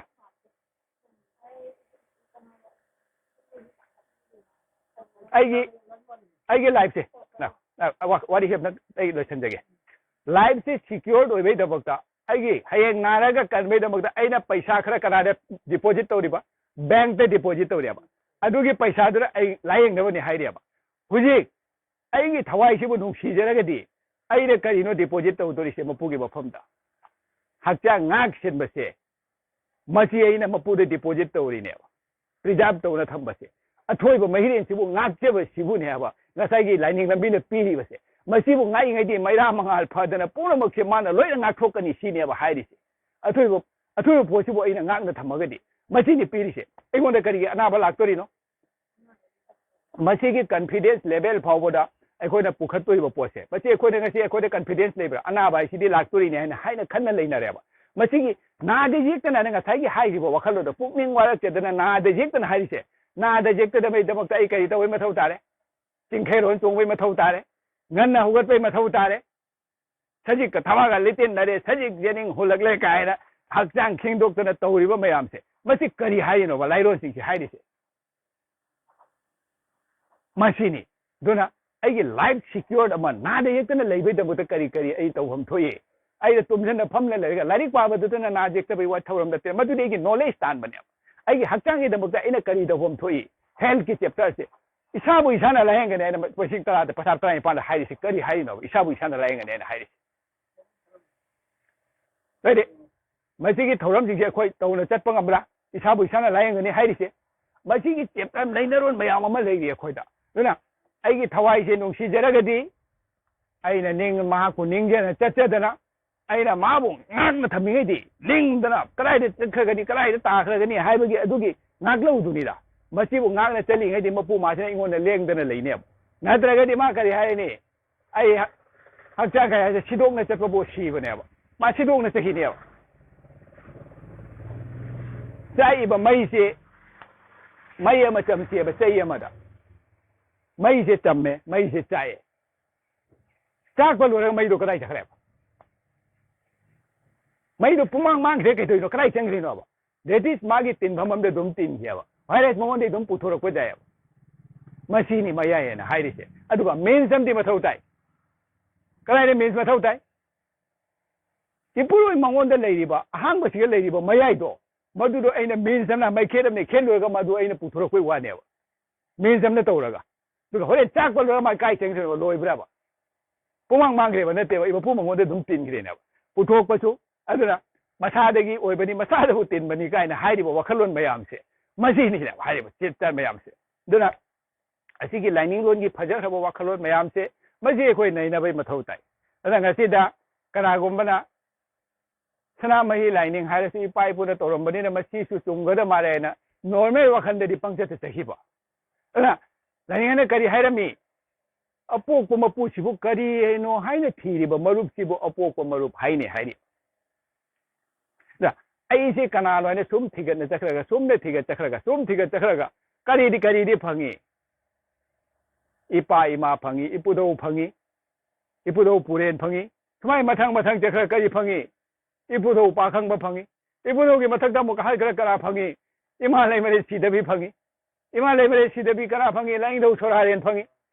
[SPEAKER 1] ꯑꯩꯒꯤ ꯂꯥꯏꯐꯁꯦ ꯋꯥꯔꯤ ꯍꯦꯞꯅ ꯑꯩ ꯂꯣꯏꯁꯤꯟꯖꯒꯦ ꯂꯥꯏꯐꯁꯦ ꯁꯤꯀ꯭ꯌꯣꯔ ꯑꯣꯏꯕꯩꯗꯃꯛꯇ ꯑꯩꯒꯤ ꯍꯌꯦꯡ ꯅꯥꯔꯒ ꯀꯟꯕꯩꯗꯃꯛꯇ ꯑꯩꯅ ꯄꯩꯁꯥ ꯈꯔ ꯀꯅꯥꯗ ꯗꯤꯄꯣꯖꯤꯠ ꯇꯧꯔꯤꯕ ꯕꯦꯡꯛꯇ ꯗꯤꯄꯣꯖꯤꯠ ꯇꯧꯔꯦꯕ ꯑꯗꯨꯒꯤ ꯄꯩꯁꯥꯗꯨꯅ ꯑꯩ ꯂꯥꯌꯦꯡꯅꯕꯅꯤ ꯍꯥꯏꯔꯦꯕ ꯍꯧꯖꯤꯛ ꯑꯩꯒꯤ ꯊꯋꯥꯏꯁꯤꯕꯨ ꯅꯨꯡꯁꯤꯖꯔꯒꯗꯤ ꯑꯩꯅ ꯀꯔꯤꯅꯣ ꯗꯤꯄꯣꯖꯤꯠ ꯇꯧꯗꯣꯔꯤꯁꯦ ꯃꯄꯨꯒꯤ ꯃꯐꯝꯗ ꯍꯛꯆꯥꯡ ꯉꯥꯛ ꯁꯦꯟꯕꯁꯦ ꯃꯁꯤ ꯑꯩꯅ ꯃꯄꯨꯗ ꯗꯤꯄꯣꯖꯤꯠ ꯇꯧꯔꯤꯅꯦꯕ ꯄ꯭ꯔꯤꯖꯥꯕ ꯇꯧꯅ ꯊꯝꯕꯁꯦ ꯑꯊꯣꯏꯕ ꯃꯍꯤꯔꯦꯟꯁꯤꯕꯨ ꯉꯥꯛꯆꯕꯁꯤꯕꯨꯅꯦ ꯍꯥꯏꯕ ꯉꯁꯥꯏꯒꯤ ꯂꯥꯏꯅꯤꯡ ꯂꯝꯕꯤꯅ ꯄꯤꯔꯤꯕꯁꯦ ꯃꯁꯤꯕꯨ ꯉꯥꯛꯏꯉꯩꯗꯤ ꯃꯩꯔꯥ ꯃꯉꯥꯜ ꯐꯗꯅ ꯄꯨꯝꯅꯃꯛꯁꯦ ꯃꯥꯅ ꯂꯣꯏꯅ ꯉꯥꯛꯊꯣꯛꯀꯅꯤ ꯁꯤꯅꯦꯕ ꯍꯥꯏꯔꯤꯁꯦ ꯑꯊꯣꯏꯕ ꯄꯣꯠꯁꯤꯕꯨ ꯑꯩꯅ ꯉꯥꯛꯅ ꯊꯝꯃꯒꯗꯤ ꯃꯁꯤꯅꯤ ꯄꯤꯔꯤꯁꯦ ꯑꯩꯉꯣꯟꯗ ꯀꯔꯤꯒꯤ ꯑꯅꯥꯕ ꯂꯥꯛꯇꯣꯔꯤꯅꯣ ꯃꯁꯤꯒꯤ ꯀꯟꯐꯤꯗꯦꯟꯁ ꯂꯦꯚꯦꯜ ꯐꯥꯎꯕꯗ ꯑꯩꯈꯣꯏꯅ ꯄꯨꯈꯠꯇꯣꯏꯕ ꯄꯣꯠꯁꯦ ꯃꯁꯤ ꯑꯩꯈꯣꯏꯅ ꯉꯁꯤ ꯑꯩꯈꯣꯏꯗ ꯀꯟꯐꯤꯗꯦꯟꯁ ꯂꯩꯕ꯭ꯔꯥ ꯑꯅꯥꯕ ꯍꯥꯏꯁꯤꯗꯤ ꯂꯥꯛꯇꯣꯔꯤꯅꯦ ꯍꯥꯏꯅ ꯈꯟꯅ ꯂꯩꯅꯔꯦꯕ ꯃꯁꯤꯒꯤ ꯅꯥꯗ ꯌꯦꯛꯇꯅ ꯉꯁꯥꯏꯒꯤ ꯍꯥꯏꯔꯤꯕ ꯋꯥꯈꯜꯂꯣꯟꯗ ꯄꯨꯛꯅꯤꯡ ꯋꯥꯔꯛꯆꯗꯅ ꯅꯥꯗ ꯌꯦꯛꯇꯅ ꯍꯥꯏꯔꯤꯁꯦ ꯅꯥꯗ ꯌꯦꯛꯇꯅꯕꯒꯤꯗꯃꯛꯇ ꯑꯩ ꯀꯔꯤ ꯇꯧꯕꯩ ꯃꯊꯧ ꯇꯥꯔꯦ ꯆꯤꯡꯈꯩꯔꯣꯟ ꯆꯣꯡꯕꯩ ꯃꯊꯧ ꯇꯥꯔꯦ ꯉꯟꯅ ꯍꯧꯒꯠꯄꯩ ꯃꯊꯧ ꯇꯥꯔꯦ ꯁꯖꯤꯛꯀ ꯊꯕꯥꯛꯒ ꯂꯩꯇꯦꯟꯅꯔꯦ ꯁꯖꯤꯛ ꯖꯦꯅꯤꯡ ꯍꯨꯜꯂꯛꯂꯦ ꯀꯥꯏꯅ ꯍꯛꯆꯥꯡ ꯈꯤꯡꯗꯣꯛꯇꯅ ꯇꯧꯔꯤꯕ ꯃꯌꯥꯝꯁꯦ ꯃꯁꯤ ꯀꯔꯤ ꯍꯥꯏꯔꯤꯅꯣꯕ ꯂꯥꯏꯔꯣꯟꯁꯤꯡꯁꯦ ꯍꯥꯏꯔꯤꯁꯦ ꯃꯁꯤꯅꯤ ꯑꯗꯨꯅ ꯑꯩꯒꯤ ꯂꯥꯏꯐ ꯁꯤꯀ꯭ꯌꯣꯔ ꯑꯃ ꯅꯥꯗ ꯌꯦꯛꯇꯅ ꯂꯩꯕꯩꯗꯃꯛꯇ ꯀꯔꯤ ꯑꯩ ꯇꯧꯐꯝ ꯊꯣꯛꯏ ꯑꯩꯅ ꯇꯨꯝꯁꯤꯟꯅ ꯐꯝꯅ ꯂꯩꯔꯒ ꯂꯥꯏꯔꯤꯛ ꯄꯥꯕꯗꯨꯗꯅ ꯅꯥ ꯌꯦꯛꯇꯕꯩ ꯊꯧꯔꯝ ꯅꯠꯇꯦ ꯃꯗꯨꯗꯤ ꯑꯩꯒꯤ ꯅꯣꯂꯦꯖ ꯇꯥꯟꯕꯅꯦꯕ ꯑꯩꯒꯤ ꯍꯛꯆꯥꯡꯒꯤꯗꯃꯛꯇ ꯑꯩꯅ ꯀꯔꯤ ꯇꯧꯐꯝ ꯊꯣꯛꯏ ꯍꯦꯜꯊꯀꯤ ꯆꯦꯞꯇꯔꯁꯦ ꯏꯁꯥꯕꯨ ꯏꯁꯥꯅ ꯂꯥꯌꯦꯡꯒꯅꯤ ꯑꯩꯅ ꯄꯩꯁꯤꯡ ꯇꯔꯥꯗ ꯄꯩꯁꯥ 19ꯗ ꯍꯥꯏꯔꯤꯁꯤ ꯀꯔꯤ ꯍꯥꯏꯔꯤꯅꯣꯕ ꯏꯁꯥꯕꯨ ꯏꯁꯥꯅ ꯂꯥꯌꯦꯡꯒꯅꯤ ꯑꯩꯅ ꯍꯥꯏꯔꯤꯁꯤ ꯍꯥꯏꯗꯤ ꯃꯁꯤꯒꯤ ꯊꯧꯔꯝꯁꯤꯡꯁꯦ ꯑꯩꯈꯣꯏ ꯇꯧꯅ ꯆꯠꯄ ꯉꯝꯕ꯭ꯔꯥ ꯏꯁꯥꯕꯨ ꯏꯁꯥꯅ ꯂꯥꯌꯦꯡꯒꯅꯤ ꯍꯥꯏꯔꯤꯁꯦ ꯃꯁꯤꯒꯤ ꯆꯦꯞꯇꯔ ꯂꯩꯅꯔꯣꯟ ꯃꯌꯥꯝ ꯑꯃ ꯂꯩꯔꯤ ꯑꯩꯈꯣꯏꯗ ꯑꯗꯨꯅ ꯑꯩꯒꯤ ꯊꯋꯥꯏꯁꯦ ꯅꯨꯡꯁꯤꯖꯔꯒꯗꯤ ꯑꯩꯅ ꯃꯍꯥꯛꯄꯨ ꯅꯤꯡꯖꯅ ꯆꯠꯆꯗꯅ ꯑꯩꯅ ꯃꯥꯕꯨ ꯉꯥꯛꯅ ꯊꯝꯃꯤꯉꯩꯗꯤ ꯅꯤꯡꯗꯅ ꯀꯗꯥꯏꯗ ꯆꯠꯈ꯭ꯔꯒꯅꯤ ꯀꯗꯥꯏꯗ ꯇꯥꯈ꯭ꯔꯒꯅꯤ ꯍꯥꯏꯕꯒꯤ ꯑꯗꯨꯒꯤ ꯉꯥꯛꯂꯧꯗꯨꯅꯤꯗ ꯃꯁꯤꯕꯨ ꯉꯥꯛꯅ ꯆꯠꯂꯤꯉꯩꯗꯤ ꯃꯄꯨ ꯃꯥꯁꯤꯅ ꯑꯩꯉꯣꯟꯗ ꯂꯦꯡꯗꯅ ꯂꯩꯅꯦꯕ ꯅꯠꯇ꯭ꯔꯒꯗꯤ ꯃꯥ ꯀꯔꯤ ꯍꯥꯏꯔꯅꯤ ꯑꯩ ꯍꯛꯆꯥꯡ ꯀꯩ ꯍꯥꯏꯁꯦ ꯁꯤꯗꯣꯛꯅ ꯆꯠꯄꯕꯨ ꯁꯤꯕꯅꯦꯕ ꯃꯥ ꯁꯤꯗꯣꯛꯅ ꯆꯠꯈꯤꯅꯦꯕ ꯆꯥꯛꯏꯕ ꯃꯩꯁꯦ ꯃꯩ ꯑꯃ ꯆꯝꯆꯦꯕ ꯆꯩ ꯑꯃꯗ ꯃꯩꯁꯦ ꯆꯝꯃꯦ ꯃꯩꯁꯦ ꯆꯥꯛꯑꯦ ꯆꯥꯛꯄ ꯂꯣꯏꯔꯒ ꯃꯩꯗꯣ ꯀꯗꯥꯏ ꯆꯠꯈ꯭ꯔꯦꯕ ꯃꯩꯗꯣ ꯄꯨꯡꯃꯥꯡ ꯃꯥꯡꯈ꯭ꯔꯦ ꯀꯩꯗꯧꯔꯤꯅꯣ ꯀꯗꯥꯏ ꯆꯪꯈ꯭ꯔꯤꯅꯣꯕ ꯗꯦꯠ ꯏꯁ ꯃꯥꯒꯤ ꯇꯤꯟꯐꯝ ꯑꯃꯗ ꯑꯗꯨꯝ ꯇꯤꯟꯈꯤꯑꯕ ꯚꯥꯏꯔꯁ ꯃꯉꯣꯟꯗ ꯑꯗꯨꯝ ꯄꯨꯊꯣꯔꯛꯄ ꯌꯥꯏꯑꯕ ꯃꯁꯤꯅꯤ ꯃꯌꯥꯏꯑꯅ ꯍꯥꯏꯔꯤꯁꯦ ꯑꯗꯨꯒ ꯃꯦꯟꯁ ꯑꯃꯗꯤ ꯃꯊꯧ ꯇꯥꯏ ꯀꯗꯥꯏꯗ ꯃꯦꯟꯁ ꯃꯊꯧ ꯇꯥꯏ ꯏꯄꯨꯔꯣꯏ ꯃꯉꯣꯟꯗ ꯂꯩꯔꯤꯕ ꯑꯍꯥꯡꯕꯁꯤꯒ ꯂꯩꯔꯤꯕ ꯃꯌꯥꯏꯗꯣ ꯃꯗꯨꯗꯣ ꯑꯩꯅ ꯃꯦꯟꯁ ꯑꯃꯅ ꯃꯩꯈꯦꯠ ꯑꯃꯅ ꯈꯦꯠꯂꯨꯔꯒ ꯃꯗꯨ ꯑꯩꯅ ꯄꯨꯊꯣꯔꯛꯄꯩ ꯋꯥꯅꯦꯕ ꯃꯦꯟꯁ ꯑꯃꯅ ꯇꯧꯔꯒ ꯑꯗꯨꯒ ꯍꯣꯔꯦꯟ ꯆꯥꯛꯄ ꯂꯣꯏꯔꯒ ꯃꯥ ꯀꯥꯏ ꯆꯪꯈ꯭ꯔꯦꯕ ꯂꯣꯏꯕ꯭ꯔꯕ ꯄꯨꯡꯃꯥꯡ ꯃꯥꯡꯈ꯭ꯔꯦꯕ ꯅꯠꯇꯦꯕ ꯃꯄꯨ ꯃꯉꯣꯟꯗ ꯑꯗꯨꯝ ꯇꯤꯟꯈ꯭ꯔꯦꯅꯦꯕ ꯄꯨꯊꯣꯛꯄꯁꯨ ꯑꯗꯨꯅ ꯃꯁꯥꯗꯒꯤ ꯑꯣꯏꯕꯅꯤ ꯃꯁꯥꯗꯕꯨ ꯇꯤꯟꯕꯅꯤ ꯀꯥꯏꯅ ꯍꯥꯏꯔꯤꯕ ꯋꯥꯈꯜꯂꯣꯟ ꯃꯌꯥꯝꯁꯦ ꯃꯁꯤꯅꯤꯅꯦꯕ ꯍꯥꯏꯔꯤꯕ ꯆꯦꯞꯇꯔ ꯃꯌꯥꯝꯁꯦ ꯑꯗꯨꯅ ꯑꯁꯤꯒꯤ ꯂꯥꯏꯅꯤꯡꯂꯣꯟꯒꯤ ꯐꯖꯈ꯭ꯔꯕ ꯋꯥꯈꯜꯂꯣꯟ ꯃꯌꯥꯝꯁꯦ ꯃꯁꯤ ꯑꯩꯈꯣꯏ ꯅꯩꯅꯕꯩ ꯃꯊꯧ ꯇꯥꯏ ꯑꯗꯨꯅ ꯉꯁꯤꯗ ꯀꯅꯥꯒꯨꯝꯕꯅ ꯁꯅꯥꯃꯍꯤ ꯂꯥꯏꯅꯤꯡ ꯍꯥꯏꯔꯁꯨ ꯏꯄꯥ ꯏꯄꯨꯅ ꯇꯧꯔꯝꯕꯅꯤꯅ ꯃꯁꯤꯁꯨ ꯆꯨꯝꯒꯗ ꯃꯥꯜꯂꯦꯅ ꯅꯣꯔꯃꯦꯜ ꯋꯥꯈꯜꯗꯗꯤ ꯄꯪꯆꯠꯇ ꯆꯠꯈꯤꯕ ꯑꯗꯨꯅ ꯂꯥꯏꯅꯤꯡꯅ ꯀꯔꯤ ꯍꯥꯏꯔꯝꯃꯤ ꯑꯄꯣꯛꯄ ꯃꯄꯨꯁꯤꯕꯨ ꯀꯔꯤꯅꯣ ꯍꯥꯏꯅ ꯊꯤꯔꯤꯕ ꯃꯔꯨꯞꯁꯤꯕꯨ ꯑꯄꯣꯛꯄ ꯃꯔꯨꯞ ꯍꯥꯏꯅꯤ ꯍꯥꯏꯔꯤ ꯑꯩꯁꯦ ꯀꯅꯥꯅꯣ ꯍꯥꯏꯅ ꯁꯨꯝ ꯊꯤꯒꯠꯅ ꯆꯠꯈ꯭ꯔꯒ ꯁꯨꯝꯅ ꯊꯤꯒꯠ ꯆꯠꯈ꯭ꯔꯒ ꯀꯔꯤꯗꯤ ꯐꯪꯉꯤ ꯏꯄꯥ ꯏꯃꯥ ꯐꯪꯉꯤ ꯏꯄꯨꯗꯧ ꯐꯪꯉꯤ ꯏꯄꯨꯗꯧ ꯄꯨꯔꯦꯟ ꯐꯪꯉꯤ ꯁꯨꯃꯥꯏ ꯃꯊꯪ ꯆꯠꯈ꯭ꯔ ꯀꯔꯤ ꯐꯪꯉꯤ ꯏꯄꯨꯗꯧ ꯄꯥꯈꯪꯕ ꯐꯪꯉꯤ ꯏꯄꯨꯗꯧꯒꯤ ꯃꯊꯛꯇ ꯑꯃꯨꯛ ꯍꯥꯏꯈ꯭ꯔ ꯀꯅꯥ ꯐꯪꯉꯤ ꯏꯃꯥ ꯂꯩꯃꯔꯦ ꯁꯤꯗꯕꯤ ꯐꯪꯉꯤ ꯏꯃꯥ ꯂꯩꯃꯔꯦ ꯁꯤꯗꯕꯤ ꯀꯅꯥ ꯐꯪꯉꯤ ꯂꯥꯏꯅꯤꯡꯊꯧ ꯁꯣꯔꯥꯔꯦꯟ ꯐꯪꯉꯤ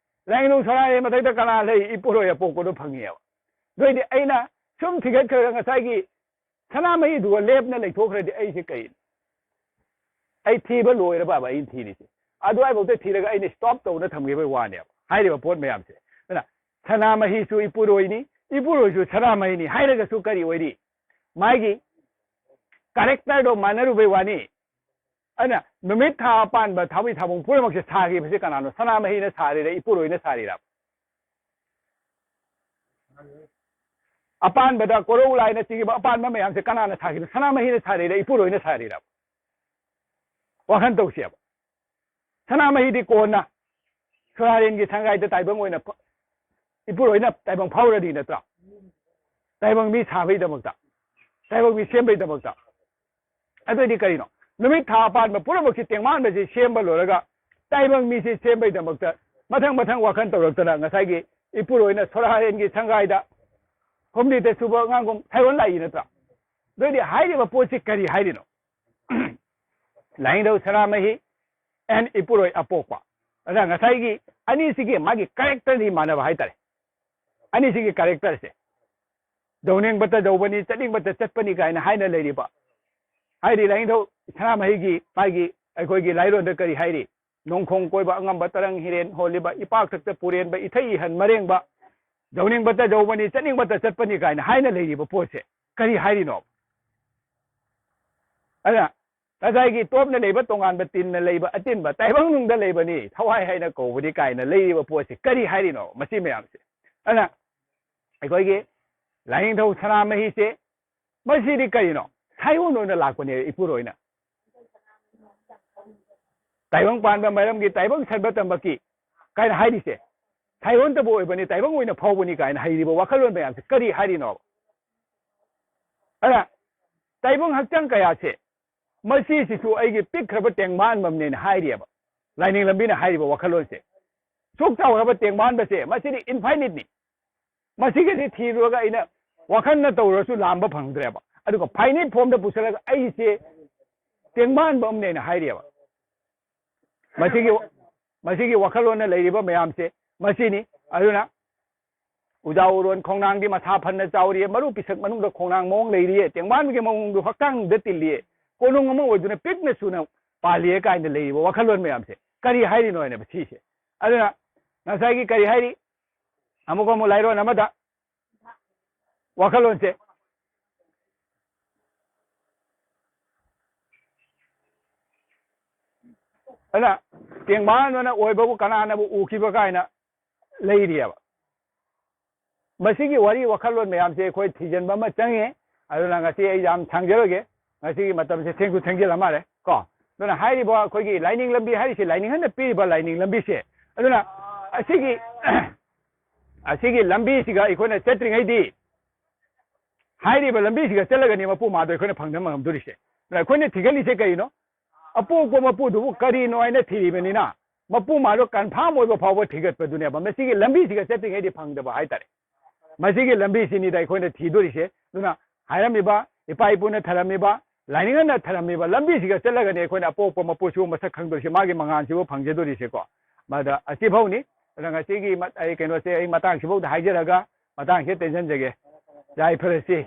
[SPEAKER 1] ꯂꯥꯏꯅꯤꯡꯊꯧ ꯁꯣꯔꯥꯔꯦꯟ ꯃꯊꯛꯇ ꯀꯅꯥ ꯂꯩ ꯏꯄꯨꯔꯣꯏ ꯑꯄꯣꯛꯄꯗꯣ ꯐꯪꯉꯤꯑꯕ ꯑꯗꯨꯏꯗꯤ ꯑꯩꯅ ꯁꯨꯝ ꯊꯤꯒꯠꯈ꯭ꯔꯒ ꯉꯁꯥꯏꯒꯤ ꯁꯅꯥꯃꯍꯤꯗꯨꯒ ꯂꯦꯞꯅ ꯂꯩꯊꯣꯛꯈ꯭ꯔꯗꯤ ꯑꯩꯁꯦ ꯀꯩ ꯑꯩ ꯊꯤꯕ ꯂꯣꯏꯔꯕ ꯑꯩꯅ ꯊꯤꯔꯤꯁꯦ ꯑꯗꯨꯋꯥꯏꯐꯥꯎꯗ ꯊꯤꯔꯒ ꯑꯩꯅ ꯁ꯭ꯇꯣꯞ ꯇꯧꯅ ꯊꯝꯈꯤꯕꯒꯤ ꯋꯥꯅꯦꯕ ꯍꯥꯏꯔꯤꯕ ꯄꯣꯠ ꯃꯌꯥꯝꯁꯦ ꯑꯗꯨꯅ ꯁꯅꯥꯃꯍꯤꯁꯨ ꯏꯄꯨꯔꯣꯏꯅꯤ ꯏꯄꯨꯔꯣꯏꯁꯨ ꯁꯅꯥꯃꯍꯤꯅꯤ ꯍꯥꯏꯔꯒꯁꯨ ꯀꯔꯤ ꯑꯣꯏꯔꯤ ꯃꯥꯒꯤ ꯀꯥꯔꯦꯛꯇꯔꯗꯣ ꯃꯥꯟꯅꯔꯨꯕꯩ ꯋꯥꯅꯤ ꯑꯗꯨꯅ ꯅꯨꯃꯤꯠ ꯊꯥ ꯑꯄꯥꯟꯕ ꯊꯥꯕꯩ ꯊꯥꯕꯨꯡ ꯄꯨꯝꯅꯃꯛꯁꯦ ꯁꯥꯈꯤꯕꯁꯦ ꯀꯅꯥꯅꯣ ꯁꯅꯥꯃꯍꯤꯅ ꯁꯥꯔꯤꯔ ꯏꯄꯨꯔꯣꯏꯅ ꯁꯥꯔꯤꯔ ꯑꯄꯥꯟꯕꯗ ꯀꯣꯔꯧ ꯂꯥꯏꯅ ꯆꯤꯡꯉꯤꯕ ꯑꯄꯥꯟꯕ ꯃꯌꯥꯝꯁꯦ ꯀꯅꯥꯅ ꯁꯥꯈꯤꯕ ꯁꯅꯥꯃꯍꯤꯅ ꯁꯥꯔꯤꯔ ꯏꯄꯨꯔꯣꯏꯅ ꯁꯥꯔꯤꯔ ꯋꯥꯈꯜ ꯇꯧꯁꯦꯕ ꯁꯅꯥꯃꯍꯤꯗꯤ ꯀꯣꯟꯅ ꯁꯣꯔꯥꯔꯦꯟꯒꯤ ꯁꯪꯒꯥꯏꯗ ꯇꯥꯏꯕꯪ ꯑꯣꯏꯅ ꯏꯄꯨꯔꯣꯏꯅ ꯇꯥꯏꯕꯪ ꯐꯥꯎꯔꯗꯤ ꯅꯠꯇ꯭ꯔꯥ ꯇꯥꯏꯕꯪ ꯃꯤ ꯁꯥꯕꯩꯗꯃꯛꯇ ꯇꯥꯏꯕꯪ ꯃꯤ ꯁꯦꯝꯕꯩꯗꯃꯛꯇ ꯑꯗꯨꯗꯤ ꯀꯔꯤꯅꯣ ꯅꯨꯃꯤꯠ ꯊꯥ ꯑꯄꯥꯟꯕ ꯄꯨꯝꯅꯃꯛꯁꯤ ꯇꯦꯡꯃꯥꯟꯕꯁꯤ ꯁꯦꯝꯕ ꯂꯣꯏꯔꯒ ताइबंग मिसे सेम दमकता मथंग मथंग वाखन तौरक्तना ngसाइगी इपुरोइना सोराहेनगी संगाइदा हमनि ते सुबा nganगम थाइवन लाई नत्रा दोदि हाइरिबा पोछि करी हाइरिनो लाइंदौ सरामहि एंड इपुरोइ अपोकवा अदा ngसाइगी अनिसिगी मागी कैरेक्टर नि मानबा हाइतारे अनिसिगी कैरेक्टर से दौनेंग बता दौबनी चनिंग बता चटपनी गायना हाइना लेरिबा हाइरि लाइंदौ सरामहिगी मागी अखोइगी लाइरोंद करी हाइरि नोंखोंग कोइबा अंगम तरंग हिरेन होलिबा इपाक तक पुरेनबा इथई हन मरेंगबा दौनिंग बता दौबनी चनिंग बता चटपनी गायना हाइना लेरिबा पोसे करी हाइरिनो अदा ताजाइगी तोपना लेबा तोंगानबा तिनना लेबा अतिनबा ताइबंग नुंगदा लेबनी थवाई हाइना कोबदी कायना लेरिबा पोसे करी हाइरिनो मसी मयामसे अदा अखोइगी लाइंदौ सरामहि से मसीदी करिनो साइवन ओइना लाकपने इपुरोइना ताइबंग पानबा मरमगी ताइबंग सरबतंबकी कायना हाइरिसे थाइवन तबो ओइबनी ताइबंग ओइना फावबनी कायना हाइरिबा वाखलोन मयामसे करी हाइरिनो अदा ताइबंग हक्चंग कयासे मसी सिसु अइगी पिखरबा टेंगमान ममनेन हाइरिबा लाइनिंग लंबीना हाइरिबा वाखलोनसे सुक चावरबा टेंगमान बसे मसीदी इनफाइनाइट नि मसीगे थीरुगा इना वाखन तौरसु लांबा फंगद्रेबा अदुको फाइनाइट फॉर्म द पुसलगा अइसे टेंगमान बमनेन हाइरिबा मसीगी वाखलोन लेरिबा मयामसे मसीनी अदुना उजाउरोन खोंनांगी मथा फन्न चाउरिए मरु पिसक मनुंग खोंनांग मोंग लेरिए टेंगमान के मोंग हक्कांग द तिलिए कोनुंग अमो ओदुना पिकने सुना पालिए काइना लेरिबा वाखलोन मयामसे करी हाइरिनो ने बसीसे अदुना नसागी करी हाइरि अमुको मु लाइरोन अमदा वाखलोन से अना टेंगमान वना ओइबबु कनानाबु उखिबा काइना लेरियाबा मसीगी वारी वाखलोन मयामसे खोइ थिजनबा म चंगे अदुना ngasi एग्जाम थांजरोगे ngasi मतम से थेंगु थेंगिला मारे को अदुना हाइरिबा खोइगी लाइनिंग लंबी हाइरिसे लाइनिंग हन पीरिबा लाइनिंग लंबी से अदुना असिगी लंबी सिगा इकोना चट्रिंगैदी हाइरिबा लंबी सिगा चलगनी मपु मादो इकोना फंगदम मगमदुरिसे अखोइना थिगलिसे करिनो अपोको मपुदुबु करिनो आइना थिरिबनिना मपु मादो कन्फर्म ओइबा फावबा थिगतपदुनेबा मसिगी लंबी सिगा चट्रिंगैदी फंगदबा हाइतारे मसीगी लंबी सिनीदा इकोना थिदुरिसे दुना हाइरमिबा इपा इपुना थरमिबा लाइनिंगना थरमिबा लंबी सिगा चलगनी इकोना अपोको मपुसु मसक खंगदुरिसे मागी मंगानसिबु फंगजेदुरिसे को मादा असिभौनी रंगासिगी मत आई केनोसे आई मतांग सिबौ हाइजरगा मतांग से टेंशन जगे जाय फरसी